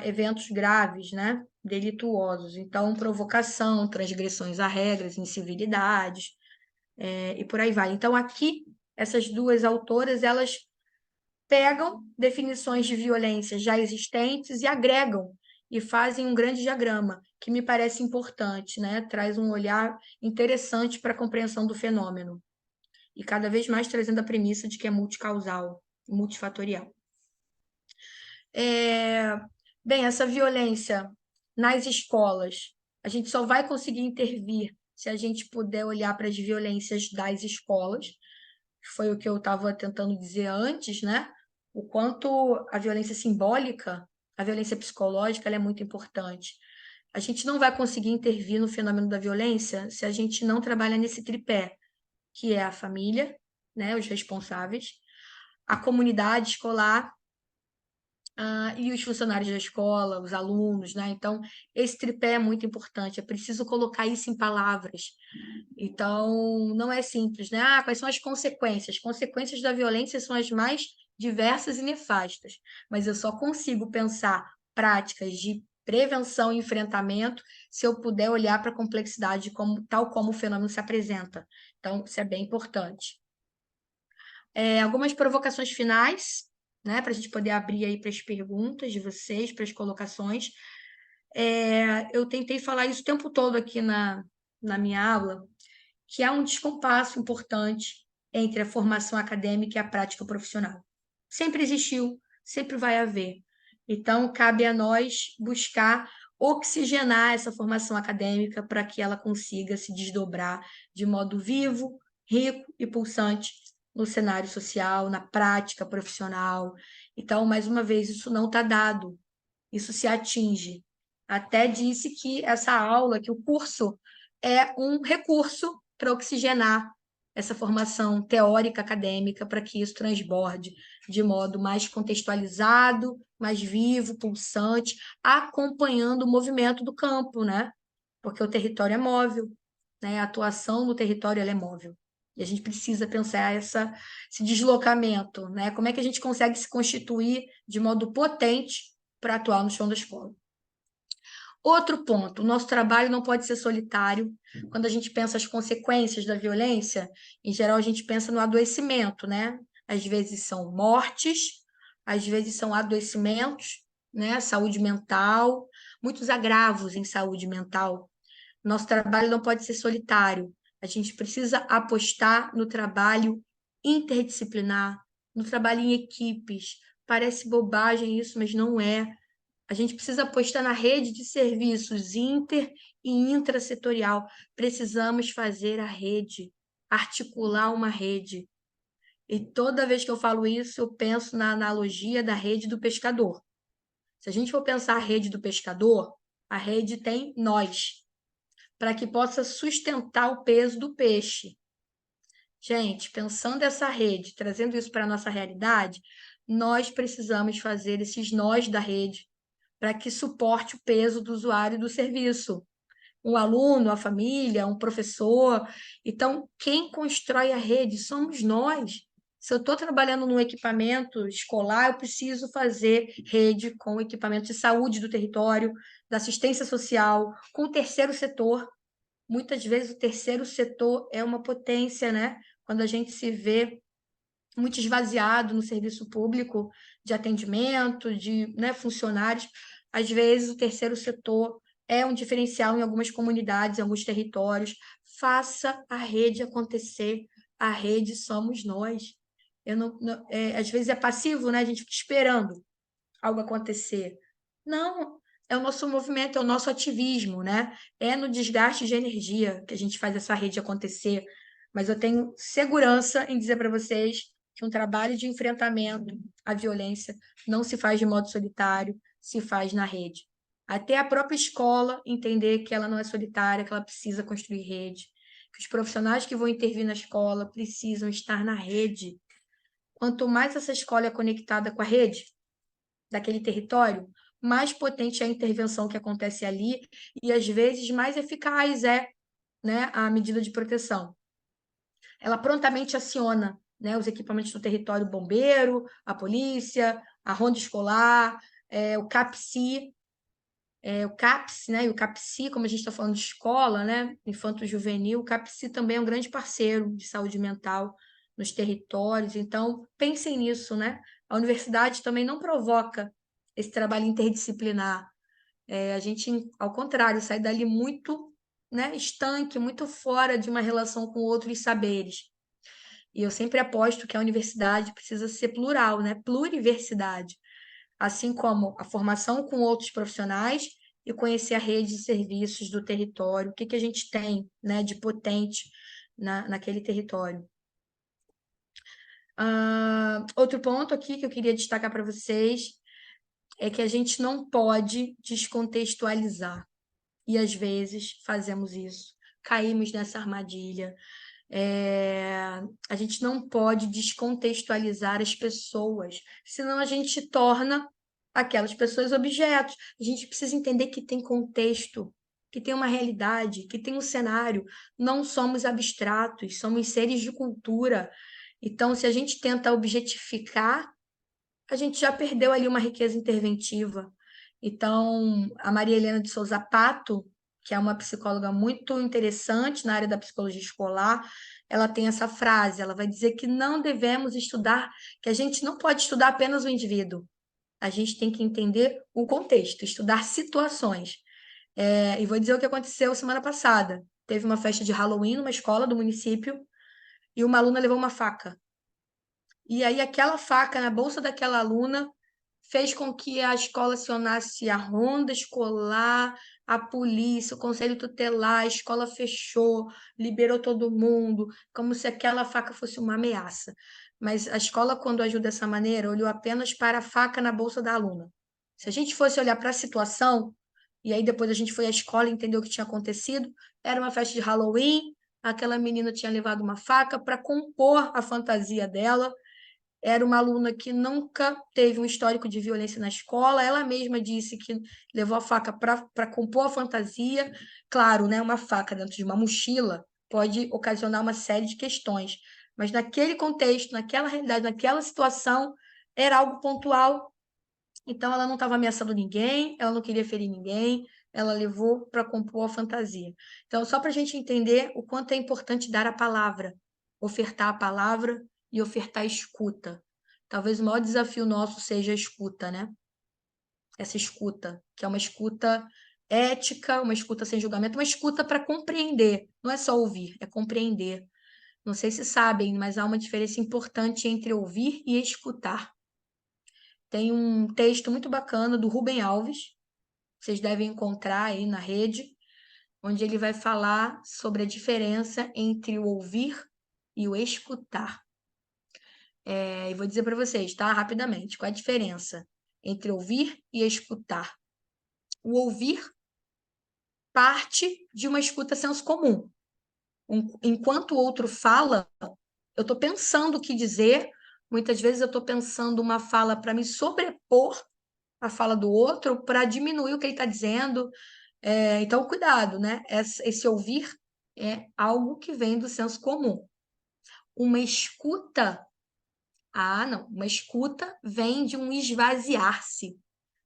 eventos graves, né, delituosos. Então, provocação, transgressões a regras, incivilidades, e por aí vai. Então, aqui, essas duas autoras, elas pegam definições de violência já existentes e agregam e fazem um grande diagrama, que me parece importante, né? Traz um olhar interessante para a compreensão do fenômeno. E cada vez mais trazendo a premissa de que é multicausal, multifatorial. Bem, essa violência nas escolas, a gente só vai conseguir intervir se a gente puder olhar para as violências das escolas, que foi o que eu estava tentando dizer antes, né? O quanto a violência simbólica, a violência psicológica, ela é muito importante. A gente não vai conseguir intervir no fenômeno da violência se a gente não trabalha nesse tripé, que é a família, né, os responsáveis, a comunidade escolar e os funcionários da escola, os alunos, né? Então, esse tripé é muito importante, é preciso colocar isso em palavras. Então, não é simples, né? Quais são as consequências? As consequências da violência são as mais diversas e nefastas, mas eu só consigo pensar práticas de prevenção e enfrentamento se eu puder olhar para a complexidade tal como o fenômeno se apresenta. Então, isso é bem importante. Algumas provocações finais, né, para a gente poder abrir aí para as perguntas de vocês, para as colocações. Eu tentei falar isso o tempo todo aqui na minha aula, que há um descompasso importante entre a formação acadêmica e a prática profissional. Sempre existiu, sempre vai haver. Então, cabe a nós buscar oxigenar essa formação acadêmica para que ela consiga se desdobrar de modo vivo, rico e pulsante no cenário social, na prática profissional. Então, mais uma vez, isso não está dado, isso se atinge. Até disse que essa aula, que o curso é um recurso para oxigenar essa formação teórica acadêmica para que isso transborde de modo mais contextualizado, mais vivo, pulsante, acompanhando o movimento do campo, né? Porque o território é móvel, né? A atuação no território ela é móvel. E a gente precisa pensar esse deslocamento, né? Como é que a gente consegue se constituir de modo potente para atuar no chão da escola. Outro ponto, o nosso trabalho não pode ser solitário. Quando a gente pensa as consequências da violência, em geral a gente pensa no adoecimento, né? Às vezes são mortes, às vezes são adoecimentos, né? Saúde mental, muitos agravos em saúde mental. Nosso trabalho não pode ser solitário. A gente precisa apostar no trabalho interdisciplinar, no trabalho em equipes. Parece bobagem isso, mas não é. A gente precisa apostar na rede de serviços inter e intrasetorial. Precisamos fazer a rede, articular uma rede. E toda vez que eu falo isso, eu penso na analogia da rede do pescador. Se a gente for pensar a rede do pescador, a rede tem nós, para que possa sustentar o peso do peixe. Gente, pensando essa rede, trazendo isso para a nossa realidade, nós precisamos fazer esses nós da rede para que suporte o peso do usuário do serviço. Um aluno, a família, um professor. Então, quem constrói a rede somos nós. Se eu estou trabalhando num equipamento escolar, eu preciso fazer rede com o equipamento de saúde do território, da assistência social, com o terceiro setor. Muitas vezes o terceiro setor é uma potência, né? Quando a gente se vê muito esvaziado no serviço público de atendimento, de, né, funcionários, às vezes o terceiro setor é um diferencial em algumas comunidades, em alguns territórios. Faça a rede acontecer. A rede somos nós. Às vezes é passivo, né? A gente fica esperando algo acontecer. Não, é o nosso movimento, é o nosso ativismo, né? É no desgaste de energia que a gente faz essa rede acontecer. Mas eu tenho segurança em dizer para vocês que um trabalho de enfrentamento à violência não se faz de modo solitário, se faz na rede. Até a própria escola entender que ela não é solitária, que ela precisa construir rede, que os profissionais que vão intervir na escola precisam estar na rede. Quanto mais essa escola é conectada com a rede daquele território, mais potente é a intervenção que acontece ali e, às vezes, mais eficaz é, né, a medida de proteção. Ela prontamente aciona, né, os equipamentos do território, o bombeiro, a polícia, a ronda escolar, o CAPSI, o CAPS, né, e o CAPSI, como a gente está falando de escola, né, infanto-juvenil, o CAPSI também é um grande parceiro de saúde mental nos territórios, então pensem nisso, né? A universidade também não provoca esse trabalho interdisciplinar. A gente, ao contrário, sai dali muito, né, estanque, muito fora de uma relação com outros saberes. E eu sempre aposto que a universidade precisa ser plural, né? Pluriversidade, assim como a formação com outros profissionais e conhecer a rede de serviços do território, o que que a gente tem, né, de potente naquele território. Outro ponto aqui que eu queria destacar para vocês é que a gente não pode descontextualizar. E às vezes fazemos isso, caímos nessa armadilha. A gente não pode descontextualizar as pessoas, senão a gente torna aquelas pessoas objetos. A gente precisa entender que tem contexto, que tem uma realidade, que tem um cenário. Não somos abstratos, somos seres de cultura. Então, se a gente tenta objetificar, a gente já perdeu ali uma riqueza interventiva. Então, a Maria Helena de Souza Pato, que é uma psicóloga muito interessante na área da psicologia escolar, ela tem essa frase, ela vai dizer que não devemos estudar, que a gente não pode estudar apenas o indivíduo, a gente tem que entender o contexto, estudar situações. E vou dizer o que aconteceu semana passada. Teve uma festa de Halloween numa escola do município e uma aluna levou uma faca. E aí aquela faca na bolsa daquela aluna fez com que a escola acionasse a ronda escolar, a polícia, o conselho tutelar, a escola fechou, liberou todo mundo, como se aquela faca fosse uma ameaça. Mas a escola, quando agiu dessa maneira, olhou apenas para a faca na bolsa da aluna. Se a gente fosse olhar para a situação, e aí depois a gente foi à escola e entendeu o que tinha acontecido, era uma festa de Halloween, aquela menina tinha levado uma faca para compor a fantasia dela, era uma aluna que nunca teve um histórico de violência na escola. Ela mesma disse que levou a faca para compor a fantasia. Claro, né, uma faca dentro de uma mochila pode ocasionar uma série de questões, mas naquele contexto, naquela realidade, naquela situação, era algo pontual. Então, ela não estava ameaçando ninguém, ela não queria ferir ninguém, ela levou para compor a fantasia. Então, só para a gente entender o quanto é importante dar a palavra, ofertar a palavra e ofertar a escuta. Talvez o maior desafio nosso seja a escuta, né? Essa escuta, que é uma escuta ética, uma escuta sem julgamento, uma escuta para compreender. Não é só ouvir, é compreender. Não sei se sabem, mas há uma diferença importante entre ouvir e escutar. Tem um texto muito bacana do Rubem Alves, vocês devem encontrar aí na rede, onde ele vai falar sobre a diferença entre o ouvir e o escutar. E vou dizer para vocês, tá? Rapidamente, qual é a diferença entre ouvir e escutar? O ouvir parte de uma escuta senso comum. Enquanto o outro fala, eu estou pensando o que dizer, muitas vezes eu estou pensando uma fala para me sobrepor à fala do outro, para diminuir o que ele está dizendo. Então, cuidado, né? Esse ouvir é algo que vem do senso comum. Uma escuta, não, uma escuta vem de um esvaziar-se.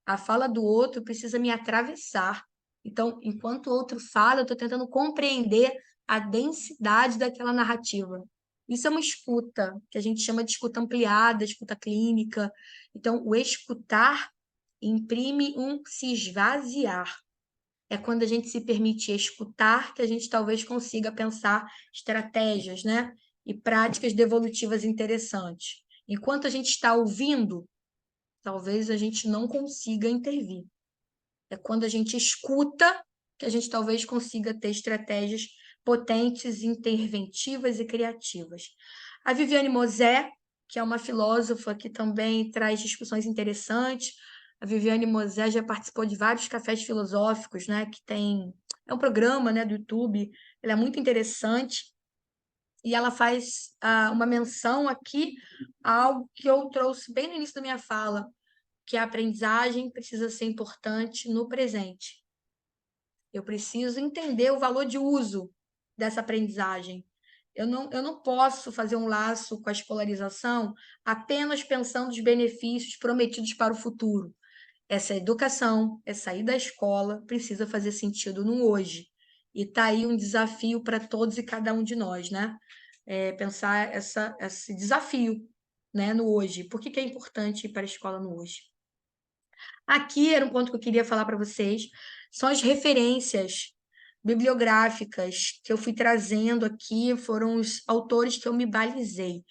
A fala do outro precisa me atravessar. Então, enquanto o outro fala, eu estou tentando compreender a densidade daquela narrativa. Isso é uma escuta, que a gente chama de escuta ampliada, escuta clínica. Então, o escutar imprime um se esvaziar. É quando a gente se permite escutar que a gente talvez consiga pensar estratégias, né? E práticas devolutivas interessantes. Enquanto a gente está ouvindo, talvez a gente não consiga intervir. É quando a gente escuta que a gente talvez consiga ter estratégias potentes, interventivas e criativas. A Viviane Mosé, que é uma filósofa que também traz discussões interessantes. A Viviane Mosé já participou de vários cafés filosóficos, né? É um programa, né, do YouTube. Ele é muito interessante e ela faz uma menção aqui a algo que eu trouxe bem no início da minha fala, que a aprendizagem precisa ser importante no presente. Eu preciso entender o valor de uso dessa aprendizagem. Eu não posso fazer um laço com a escolarização apenas pensando os benefícios prometidos para o futuro. Essa educação, essa sair da escola, precisa fazer sentido no hoje. E está aí um desafio para todos e cada um de nós, né? Pensar esse desafio, né, no hoje. Por que é importante ir para a escola no hoje? Aqui era um ponto que eu queria falar para vocês, são as referências bibliográficas que eu fui trazendo aqui, foram os autores que eu me balizei.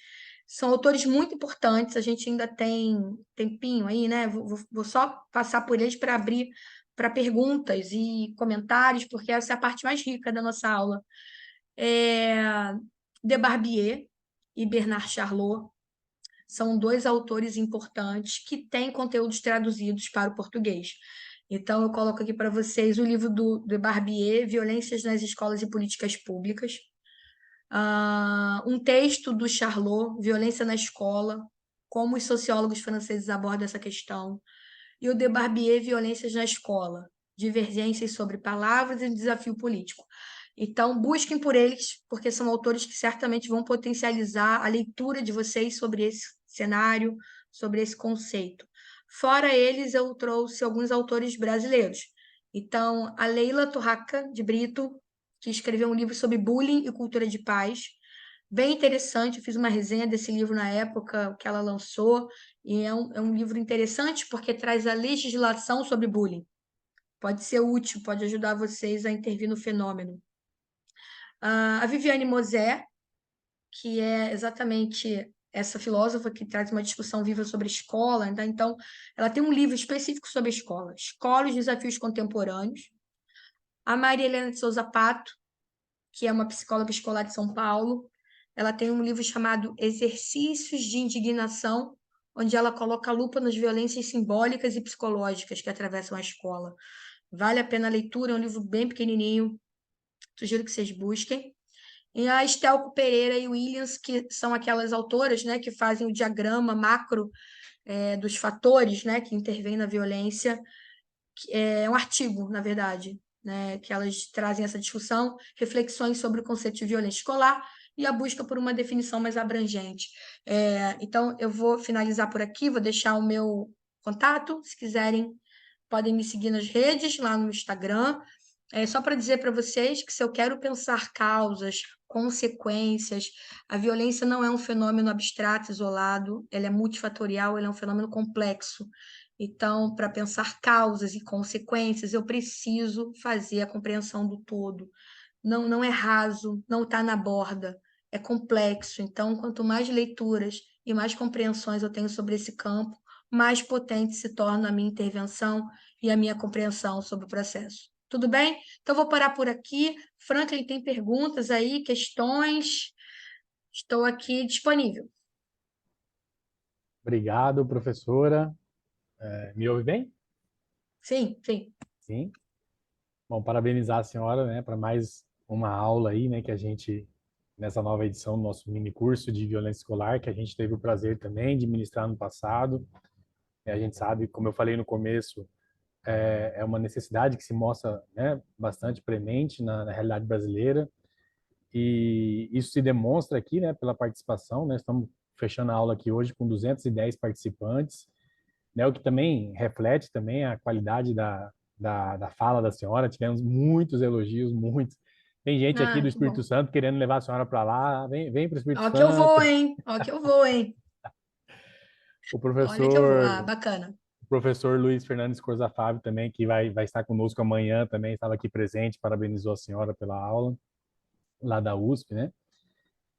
São autores muito importantes, a gente ainda tem tempinho aí, né? Vou só passar por eles para abrir para perguntas e comentários, porque essa é a parte mais rica da nossa aula. De Barbier e Bernard Charlot são dois autores importantes que têm conteúdos traduzidos para o português. Então, eu coloco aqui para vocês o livro de Barbier, Violências nas Escolas e Políticas Públicas. Um texto do Charlot, Violência na Escola, como os sociólogos franceses abordam essa questão. E o de Barbier, Violências na Escola, Divergências sobre Palavras e Desafio Político. Então, busquem por eles, porque são autores que certamente vão potencializar a leitura de vocês sobre esse cenário, sobre esse conceito. Fora eles, eu trouxe alguns autores brasileiros. Então, a Leila Torraca de Brito, que escreveu um livro sobre bullying e cultura de paz, bem interessante. Eu fiz uma resenha desse livro na época que ela lançou, e é um livro interessante porque traz a legislação sobre bullying. Pode ser útil, pode ajudar vocês a intervir no fenômeno. A Viviane Mosé, que é exatamente essa filósofa que traz uma discussão viva sobre escola, né? Então, ela tem um livro específico sobre escola e os desafios contemporâneos. A Maria Helena de Souza Pato, que é uma psicóloga escolar de São Paulo, ela tem um livro chamado Exercícios de Indignação, onde ela coloca a lupa nas violências simbólicas e psicológicas que atravessam a escola. Vale a pena a leitura, é um livro bem pequenininho, sugiro que vocês busquem. E a Estelco Pereira e Williams, que são aquelas autoras, né, que fazem o diagrama macro dos fatores, né, que intervêm na violência. É um artigo, na verdade, né, que elas trazem essa discussão, reflexões sobre o conceito de violência escolar e a busca por uma definição mais abrangente. Então, eu vou finalizar por aqui, vou deixar o meu contato, se quiserem, podem me seguir nas redes, lá no Instagram. Só para dizer para vocês que se eu quero pensar causas, consequências, a violência não é um fenômeno abstrato, isolado, ela é multifatorial, ela é um fenômeno complexo. Então, para pensar causas e consequências, eu preciso fazer a compreensão do todo. Não é raso, não está na borda, é complexo. Então, quanto mais leituras e mais compreensões eu tenho sobre esse campo, mais potente se torna a minha intervenção e a minha compreensão sobre o processo. Tudo bem? Então, vou parar por aqui. Franklin, tem perguntas aí, questões? Estou aqui disponível. Obrigado, professora. Me ouve bem? Sim, sim. Sim. Bom, parabenizar a senhora, né, para mais uma aula aí, né, que a gente, nessa nova edição do nosso mini curso de violência escolar, que a gente teve o prazer também de ministrar no passado. A gente sabe, como eu falei no começo, é uma necessidade que se mostra, né, bastante premente na realidade brasileira, e isso se demonstra aqui, né, pela participação, né, estamos fechando a aula aqui hoje com 210 participantes, né, o que também reflete também a qualidade da fala da senhora. Tivemos muitos elogios, muitos. Tem gente aqui do Ah, que Espírito bom. Santo querendo levar a senhora para lá. Vem para o Espírito Ó que eu vou, Santo. hein? Ó que eu vou, hein? O Olha que eu vou. professor, Ah, bacana. o professor Luiz Fernandes Corza Fábio também, que vai estar conosco amanhã também, estava aqui presente, parabenizou a senhora pela aula lá da USP, né?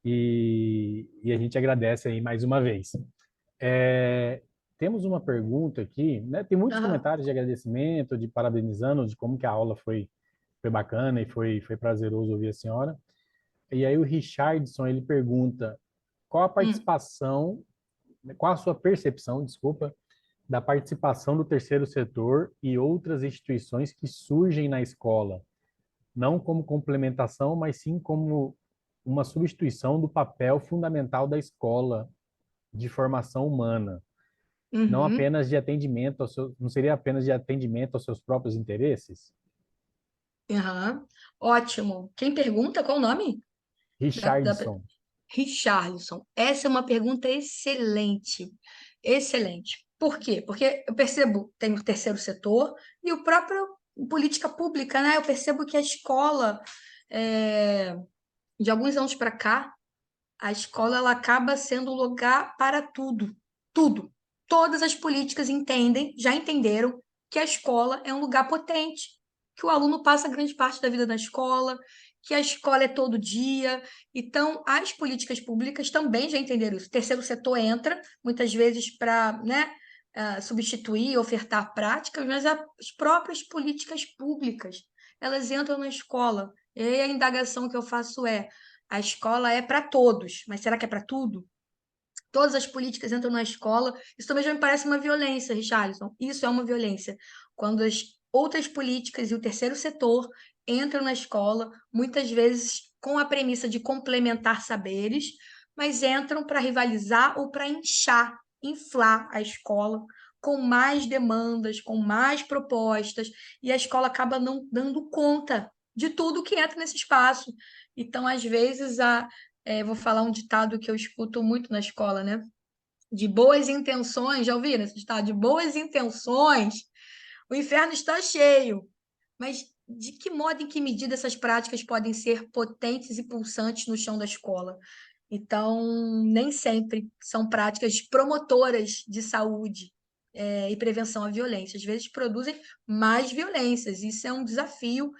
E a gente agradece aí mais uma vez. É, temos uma pergunta aqui, né? Tem muitos Aham. comentários de agradecimento, de parabenizando, de como que a aula foi bacana e foi prazeroso ouvir a senhora. E aí o Richardson, ele pergunta qual a Hum. participação, qual a sua percepção, desculpa, da participação do terceiro setor e outras instituições que surgem na escola, não como complementação, mas sim como uma substituição do papel fundamental da escola de formação humana, não Uhum. apenas de atendimento não seria apenas de atendimento aos seus próprios interesses? Aham. Ótimo. Quem pergunta? Qual o nome? Da Richardson. Richarlison. Essa é uma pergunta excelente. Excelente. Por quê? Porque eu percebo, tem o terceiro setor e o próprio política pública, né? Eu percebo que a escola, é, de alguns anos para cá, a escola ela acaba sendo lugar para tudo. Tudo. Todas as políticas entendem, já entenderam, que a escola é um lugar potente, que o aluno passa grande parte da vida na escola, que a escola é todo dia. Então, as políticas públicas também já entenderam isso. O terceiro setor entra, muitas vezes, para, né, substituir, ofertar práticas, mas as próprias políticas públicas, elas entram na escola. E aí a indagação que eu faço é: a escola é para todos, mas será que é para tudo? Todas as políticas entram na escola. Isso também já me parece uma violência, Richarlison. Isso é uma violência. Quando as outras políticas e o terceiro setor entram na escola, muitas vezes com a premissa de complementar saberes, mas entram para rivalizar ou para inchar, inflar a escola com mais demandas, com mais propostas, e a escola acaba não dando conta de tudo que entra nesse espaço. Então, às vezes, vou falar um ditado que eu escuto muito na escola, né? De boas intenções, já ouviram esse ditado? De boas intenções, o inferno está cheio. Mas de que modo, em que medida essas práticas podem ser potentes e pulsantes no chão da escola? Então, nem sempre são práticas promotoras de saúde, e prevenção à violência. Às vezes produzem mais violências. Isso é um desafio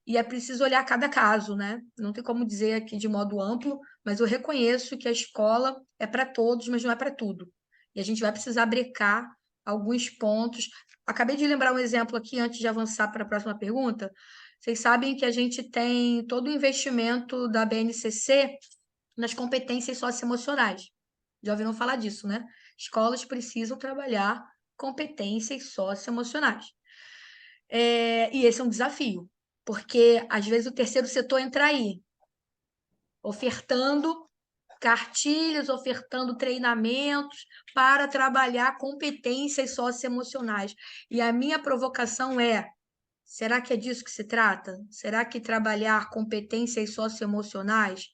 e é preciso olhar cada caso, né? Não tem como dizer aqui de modo amplo, mas eu reconheço que a escola é para todos, mas não é para tudo. E a gente vai precisar brecar alguns pontos. Acabei de lembrar um exemplo aqui, antes de avançar para a próxima pergunta. Vocês sabem que a gente tem todo o investimento da BNCC nas competências socioemocionais. Já ouviram falar disso, né? Escolas precisam trabalhar competências socioemocionais. E esse é um desafio, porque às vezes o terceiro setor entra aí, ofertando cartilhas, ofertando treinamentos para trabalhar competências socioemocionais. E a minha provocação é: será que é disso que se trata? Será que trabalhar competências socioemocionais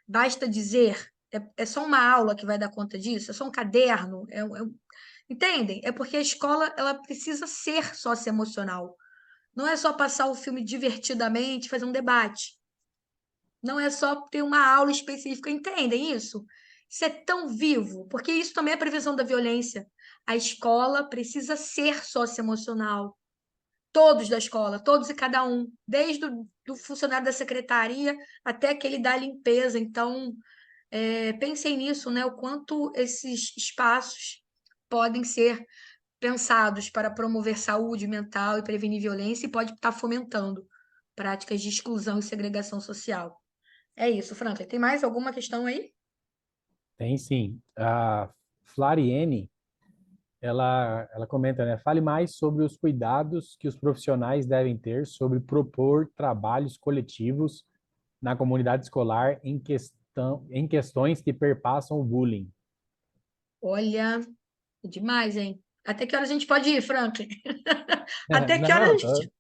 basta dizer, é só uma aula que vai dar conta disso? É só um caderno? Entendem? É porque a escola ela precisa ser socioemocional. Não é só passar o filme divertidamente, fazer um debate. Não é só ter uma aula específica, entendem isso? Isso é tão vivo, porque isso também é prevenção da violência. A escola precisa ser socioemocional. Todos da escola, todos e cada um, desde o do funcionário da secretaria até aquele da limpeza. Então, pensem nisso, né? O quanto esses espaços podem ser pensados para promover saúde mental e prevenir violência e pode estar fomentando práticas de exclusão e segregação social. É isso, Franklin. Tem mais alguma questão aí? Tem sim. A Flariene, ela comenta, né? Fale mais sobre os cuidados que os profissionais devem ter sobre propor trabalhos coletivos na comunidade escolar em questões que perpassam o bullying. Olha, demais, hein? Até que hora a gente pode ir, Franklin? Até que hora a Não, gente...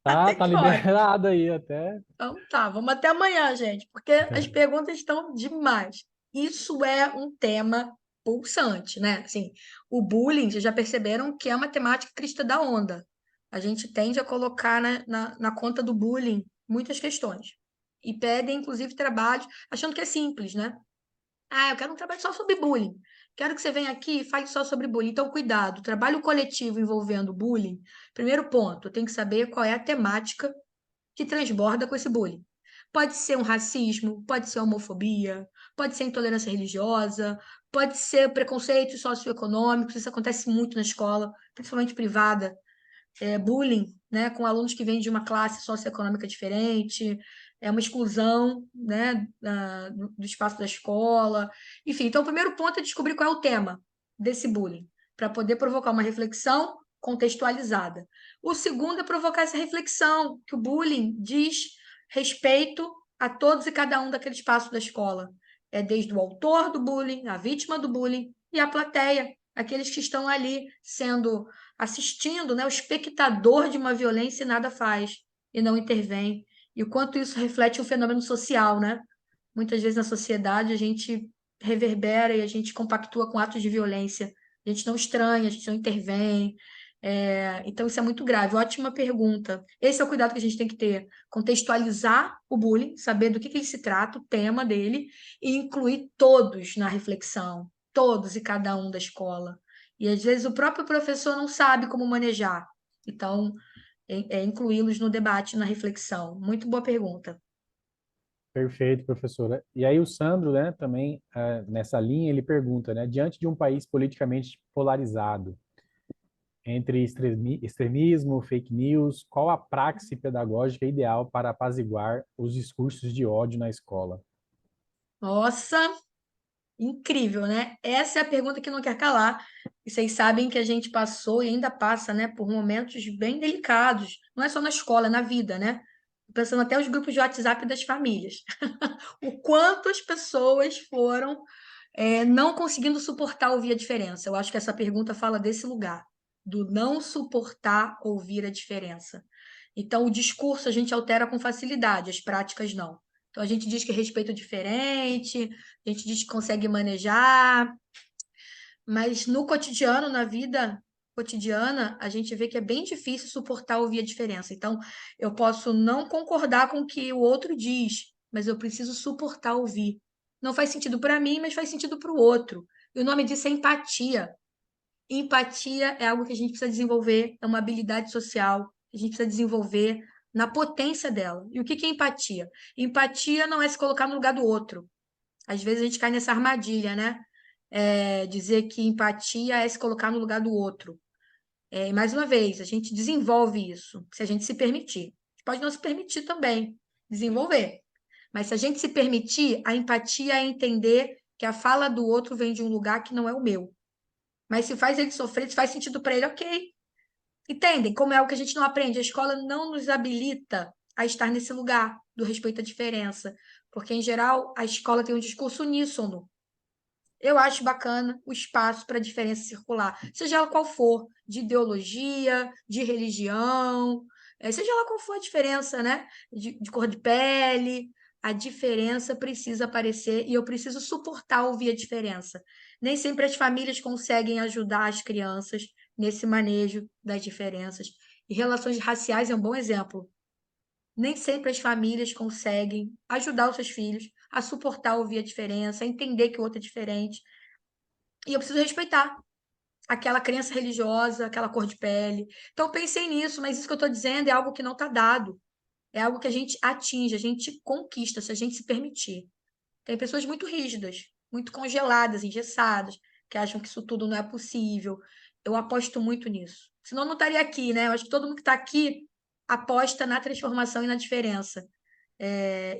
tá Até que hora? liberado aí até. Então tá, vamos até amanhã, gente, porque as perguntas estão demais. Isso é um tema pulsante, né? Assim, o bullying, vocês já perceberam que é uma temática crista da onda. A gente tende a colocar na conta do bullying muitas questões. E pedem, inclusive, trabalhos, achando que é simples, né? Ah, eu quero um trabalho só sobre bullying. Quero que você venha aqui e fale só sobre bullying. Então, cuidado, trabalho coletivo envolvendo bullying. Primeiro ponto, tem que saber qual é a temática que transborda com esse bullying. Pode ser um racismo, pode ser homofobia, pode ser intolerância religiosa, pode ser preconceitos socioeconômicos, isso acontece muito na escola, principalmente privada, bullying, né, com alunos que vêm de uma classe socioeconômica diferente, é uma exclusão, né, do espaço da escola. Enfim, então o primeiro ponto é descobrir qual é o tema desse bullying, para poder provocar uma reflexão contextualizada. O segundo é provocar essa reflexão, que o bullying diz respeito a todos e cada um daquele espaço da escola. É desde o autor do bullying, a vítima do bullying e a plateia, aqueles que estão ali sendo assistindo, né, o espectador de uma violência e nada faz, e não intervém. E o quanto isso reflete um fenômeno social, né? Muitas vezes na sociedade a gente reverbera e a gente compactua com atos de violência. A gente não estranha, a gente não intervém. Então, isso é muito grave. Ótima pergunta. Esse é o cuidado que a gente tem que ter. Contextualizar o bullying, saber do que ele se trata, o tema dele, e incluir todos na reflexão, todos e cada um da escola. E às vezes o próprio professor não sabe como manejar. Então, incluí-los no debate, na reflexão. Muito boa pergunta. Perfeito, professora. E aí o Sandro, né, também nessa linha, ele pergunta, né, diante de um país politicamente polarizado, entre extremismo, fake news, qual a praxe pedagógica ideal para apaziguar os discursos de ódio na escola? Nossa, incrível, né? Essa é a pergunta que não quer calar. E vocês sabem que a gente passou e ainda passa, né, por momentos bem delicados. Não é só na escola, é na vida, né? Pensando até os grupos de WhatsApp das famílias. O quanto as pessoas foram não conseguindo suportar ouvir a diferença. Eu acho que essa pergunta fala desse lugar, do não suportar ouvir a diferença. Então, o discurso a gente altera com facilidade, as práticas não. Então, a gente diz que respeita o diferente, a gente diz que consegue manejar, mas no cotidiano, na vida cotidiana, a gente vê que é bem difícil suportar ouvir a diferença. Então, eu posso não concordar com o que o outro diz, mas eu preciso suportar ouvir. Não faz sentido para mim, mas faz sentido para o outro. E o nome disso é empatia. Empatia é algo que a gente precisa desenvolver, é uma habilidade social que a gente precisa desenvolver na potência dela. E o que é empatia? Empatia não é se colocar no lugar do outro. Às vezes a gente cai nessa armadilha, né? Dizer que empatia é se colocar no lugar do outro. E mais uma vez, a gente desenvolve isso, se a gente se permitir. A gente pode não se permitir também, desenvolver. Mas se a gente se permitir, a empatia é entender que a fala do outro vem de um lugar que não é o meu. Mas se faz ele sofrer, se faz sentido para ele, ok. Entendem? Como é algo que a gente não aprende. A escola não nos habilita a estar nesse lugar do respeito à diferença. Porque, em geral, a escola tem um discurso uníssono. Eu acho bacana o espaço para a diferença circular, seja ela qual for, de ideologia, de religião, seja lá qual for a diferença, né? De cor de pele, a diferença precisa aparecer e eu preciso suportar ouvir a diferença. Nem sempre as famílias conseguem ajudar as crianças nesse manejo das diferenças. E relações raciais é um bom exemplo. Nem sempre as famílias conseguem ajudar os seus filhos a suportar ouvir a diferença, a entender que o outro é diferente. E eu preciso respeitar aquela crença religiosa, aquela cor de pele. Então, eu pensei nisso, mas isso que eu estou dizendo é algo que não está dado. É algo que a gente atinge, a gente conquista, se a gente se permitir. Tem pessoas muito rígidas, muito congeladas, engessadas, que acham que isso tudo não é possível. Eu aposto muito nisso. Senão eu não estaria aqui, né? Eu acho que todo mundo que está aqui aposta na transformação e na diferença.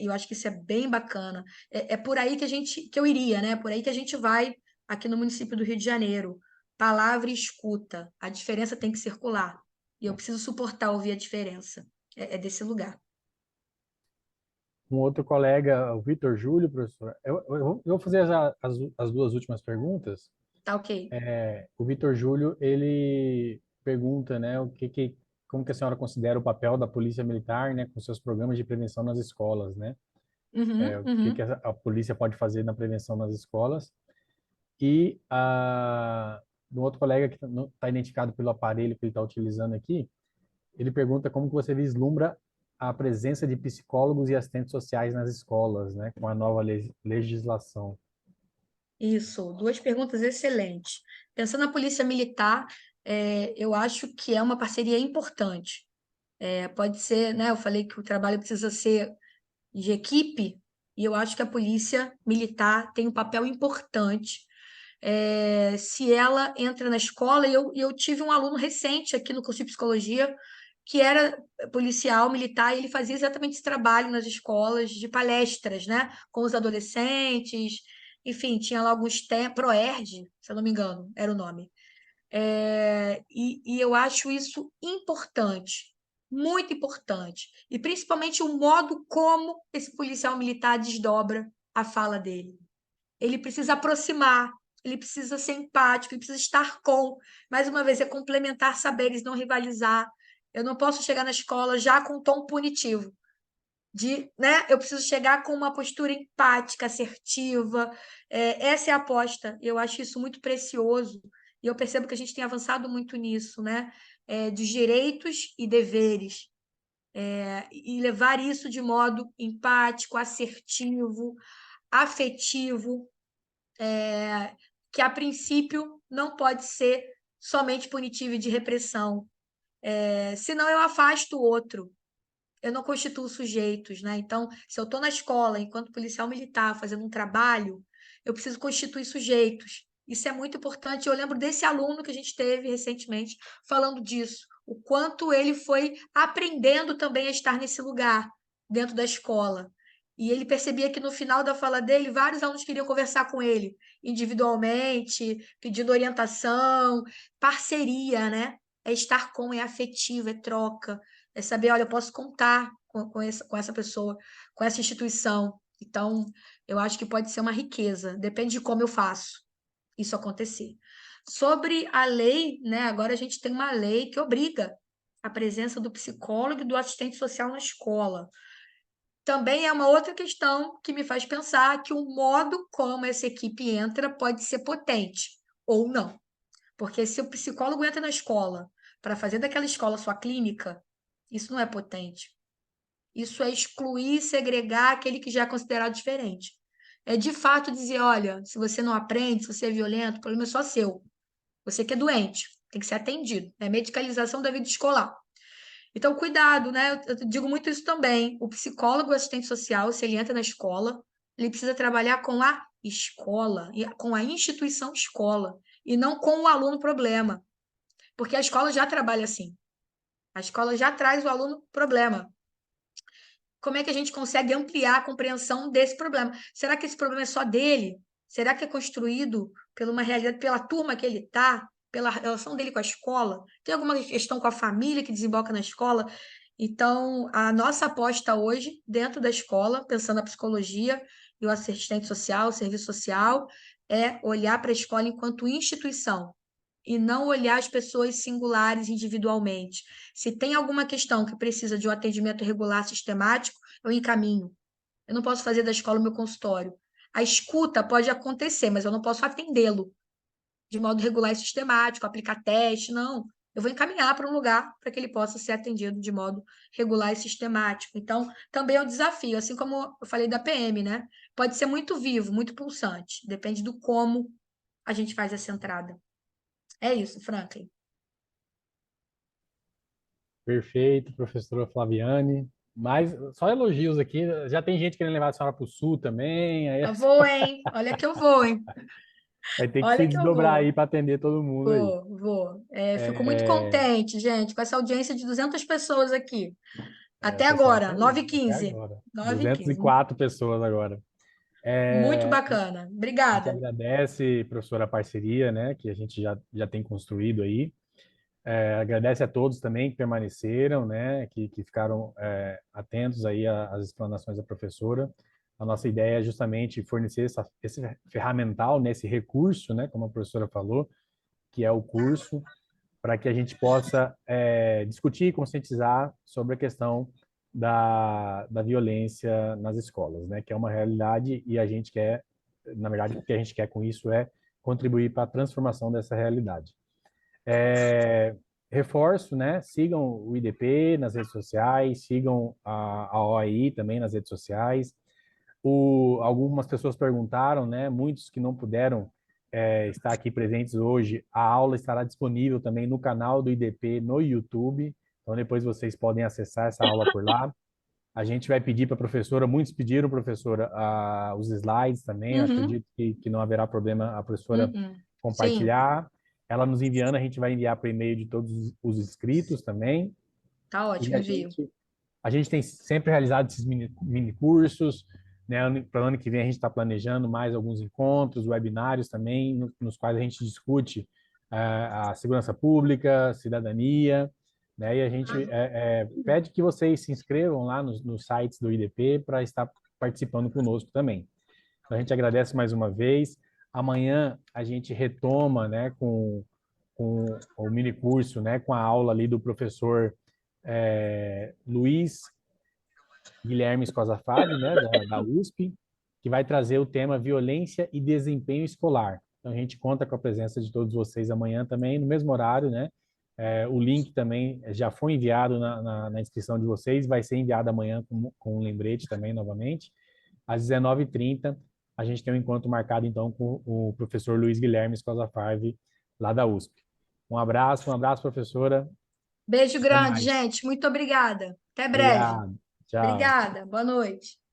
Eu acho que isso é bem bacana. É por aí que eu iria, né? Por aí que a gente vai aqui no município do Rio de Janeiro. Palavra e escuta. A diferença tem que circular. E eu preciso suportar ouvir a diferença. É desse lugar. Um outro colega, o Vitor Júlio, professor, eu vou fazer as duas últimas perguntas. Tá ok. O Vitor Júlio, ele pergunta, né, como que a senhora considera o papel da Polícia Militar, né, com seus programas de prevenção nas escolas, né? Uhum, O que uhum. a polícia pode fazer na prevenção nas escolas? E um outro colega que está identificado pelo aparelho que ele está utilizando aqui, ele pergunta como que você vislumbra a presença de psicólogos e assistentes sociais nas escolas, né, com a nova legislação. Isso, duas perguntas excelentes. Pensando na Polícia Militar, eu acho que é uma parceria importante. Pode ser, né? Eu falei que o trabalho precisa ser de equipe, e eu acho que a Polícia Militar tem um papel importante. Se ela entra na escola, e eu tive um aluno recente aqui no curso de psicologia que era policial militar e ele fazia exatamente esse trabalho nas escolas de palestras, né, com os adolescentes, enfim, tinha lá alguns temas, Proerd, se eu não me engano, era o nome. E eu acho isso importante, muito importante, e principalmente o modo como esse policial militar desdobra a fala dele. Ele precisa aproximar, ele precisa ser empático, ele precisa estar com. Mais uma vez, é complementar saberes, não rivalizar. Eu não posso chegar na escola já com um tom punitivo. Né? Eu preciso chegar com uma postura empática, assertiva. Essa é a aposta. Eu acho isso muito precioso. E eu percebo que a gente tem avançado muito nisso, né? Dos direitos e deveres. E levar isso de modo empático, assertivo, afetivo, que, a princípio, não pode ser somente punitivo e de repressão. Senão eu afasto o outro, eu não constituo sujeitos, né? Então, se eu estou na escola, enquanto policial militar, fazendo um trabalho, eu preciso constituir sujeitos. Isso é muito importante. Eu lembro desse aluno que a gente teve recentemente falando disso, o quanto ele foi aprendendo também a estar nesse lugar dentro da escola. E ele percebia que no final da fala dele, vários alunos queriam conversar com ele individualmente, pedindo orientação, parceria, né? É estar com, é afetivo, é troca, é saber, olha, eu posso contar com essa pessoa, com essa instituição. Então, eu acho que pode ser uma riqueza, depende de como eu faço isso acontecer. Sobre a lei, né? Agora a gente tem uma lei que obriga a presença do psicólogo e do assistente social na escola. Também é uma outra questão que me faz pensar que o modo como essa equipe entra pode ser potente ou não. Porque se o psicólogo entra na escola para fazer daquela escola sua clínica, isso não é potente. Isso é excluir, segregar aquele que já é considerado diferente. É de fato dizer, olha, se você não aprende, se você é violento, o problema é só seu. Você que é doente, tem que ser atendido. É medicalização da vida escolar. Então, cuidado, né? Eu digo muito isso também. O psicólogo, o assistente social, se ele entra na escola, ele precisa trabalhar com a escola, com a instituição escola, e não com o aluno problema. Porque a escola já trabalha assim. A escola já traz o aluno problema. Como é que a gente consegue ampliar a compreensão desse problema? Será que esse problema é só dele? Será que é construído por uma realidade, pela turma que ele está, pela relação dele com a escola? Tem alguma questão com a família que desemboca na escola? Então, a nossa aposta hoje, dentro da escola, pensando na psicologia e o assistente social, o serviço social, é olhar para a escola enquanto instituição e não olhar as pessoas singulares individualmente. Se tem alguma questão que precisa de um atendimento regular sistemático, eu encaminho. Eu não posso fazer da escola o meu consultório. A escuta pode acontecer, mas eu não posso atendê-lo de modo regular e sistemático, aplicar teste, não. Eu vou encaminhar para um lugar para que ele possa ser atendido de modo regular e sistemático. Então, também é um desafio, assim como eu falei da PM, né? Pode ser muito vivo, muito pulsante, depende do como a gente faz essa entrada. É isso, Franklin. Perfeito, professora Flaviane. Mas só elogios aqui. Já tem gente querendo levar a senhora para o sul também. Aí Eu vou, hein? Olha que eu vou, hein? vai ter que se Olha que eu desdobrar vou. aí para atender todo mundo aí. Vou. Fico muito É, contente, gente, com essa audiência de 200 pessoas aqui. o Até pessoal agora, tá aí, 9h15. até agora. 9h15. 204 pessoas agora. Muito É, bacana. a gente Obrigada. agradece, professora, a parceria, né, que a gente já tem construído aí. Agradece a todos também que permaneceram, né, que ficaram atentos aí às explanações da professora. A nossa ideia é justamente fornecer esse ferramental, né, esse recurso, né, como a professora falou, que é o curso, para que a gente possa discutir e conscientizar sobre a questão da violência nas escolas, né, que é uma realidade e a gente quer, na verdade, o que a gente quer com isso é contribuir para a transformação dessa realidade. É, reforço, né? Sigam o IDP nas redes sociais, sigam a OAI também nas redes sociais. Algumas pessoas perguntaram, né? Muitos que não puderam estar aqui presentes hoje, a aula estará disponível também no canal do IDP no YouTube. Então depois vocês podem acessar essa aula por lá. A gente vai pedir para a professora, muitos pediram, professora, os slides também. Eu Uhum, acredito que não haverá problema a professora uhum. Sim, compartilhar. Ela nos enviando, a gente vai enviar para o e-mail de todos os inscritos também. tá E ótimo, envio. a gente tem sempre realizado esses mini cursos. Né? Para o ano que vem, a gente está planejando mais alguns encontros, webinários também, nos quais a gente discute a segurança pública, cidadania. Né? E a gente pede que vocês se inscrevam lá nos sites do IDP para estar participando conosco também. Então, a gente agradece mais uma vez. Amanhã a gente retoma, né, com o mini curso, né, com a aula ali do professor Luiz Guilherme Scosafave, né, da USP, que vai trazer o tema violência e desempenho escolar. Então a gente conta com a presença de todos vocês amanhã também, no mesmo horário, né? O link também já foi enviado na inscrição de vocês, vai ser enviado amanhã com um lembrete também, novamente, às 19h30. a gente tem um encontro marcado, então, com o professor Luiz Guilherme Scosafarvi, lá da USP. Um abraço, professora. Beijo Até grande, mais. gente. Muito obrigada. Até breve. Obrigado. Tchau. Obrigada. Boa noite.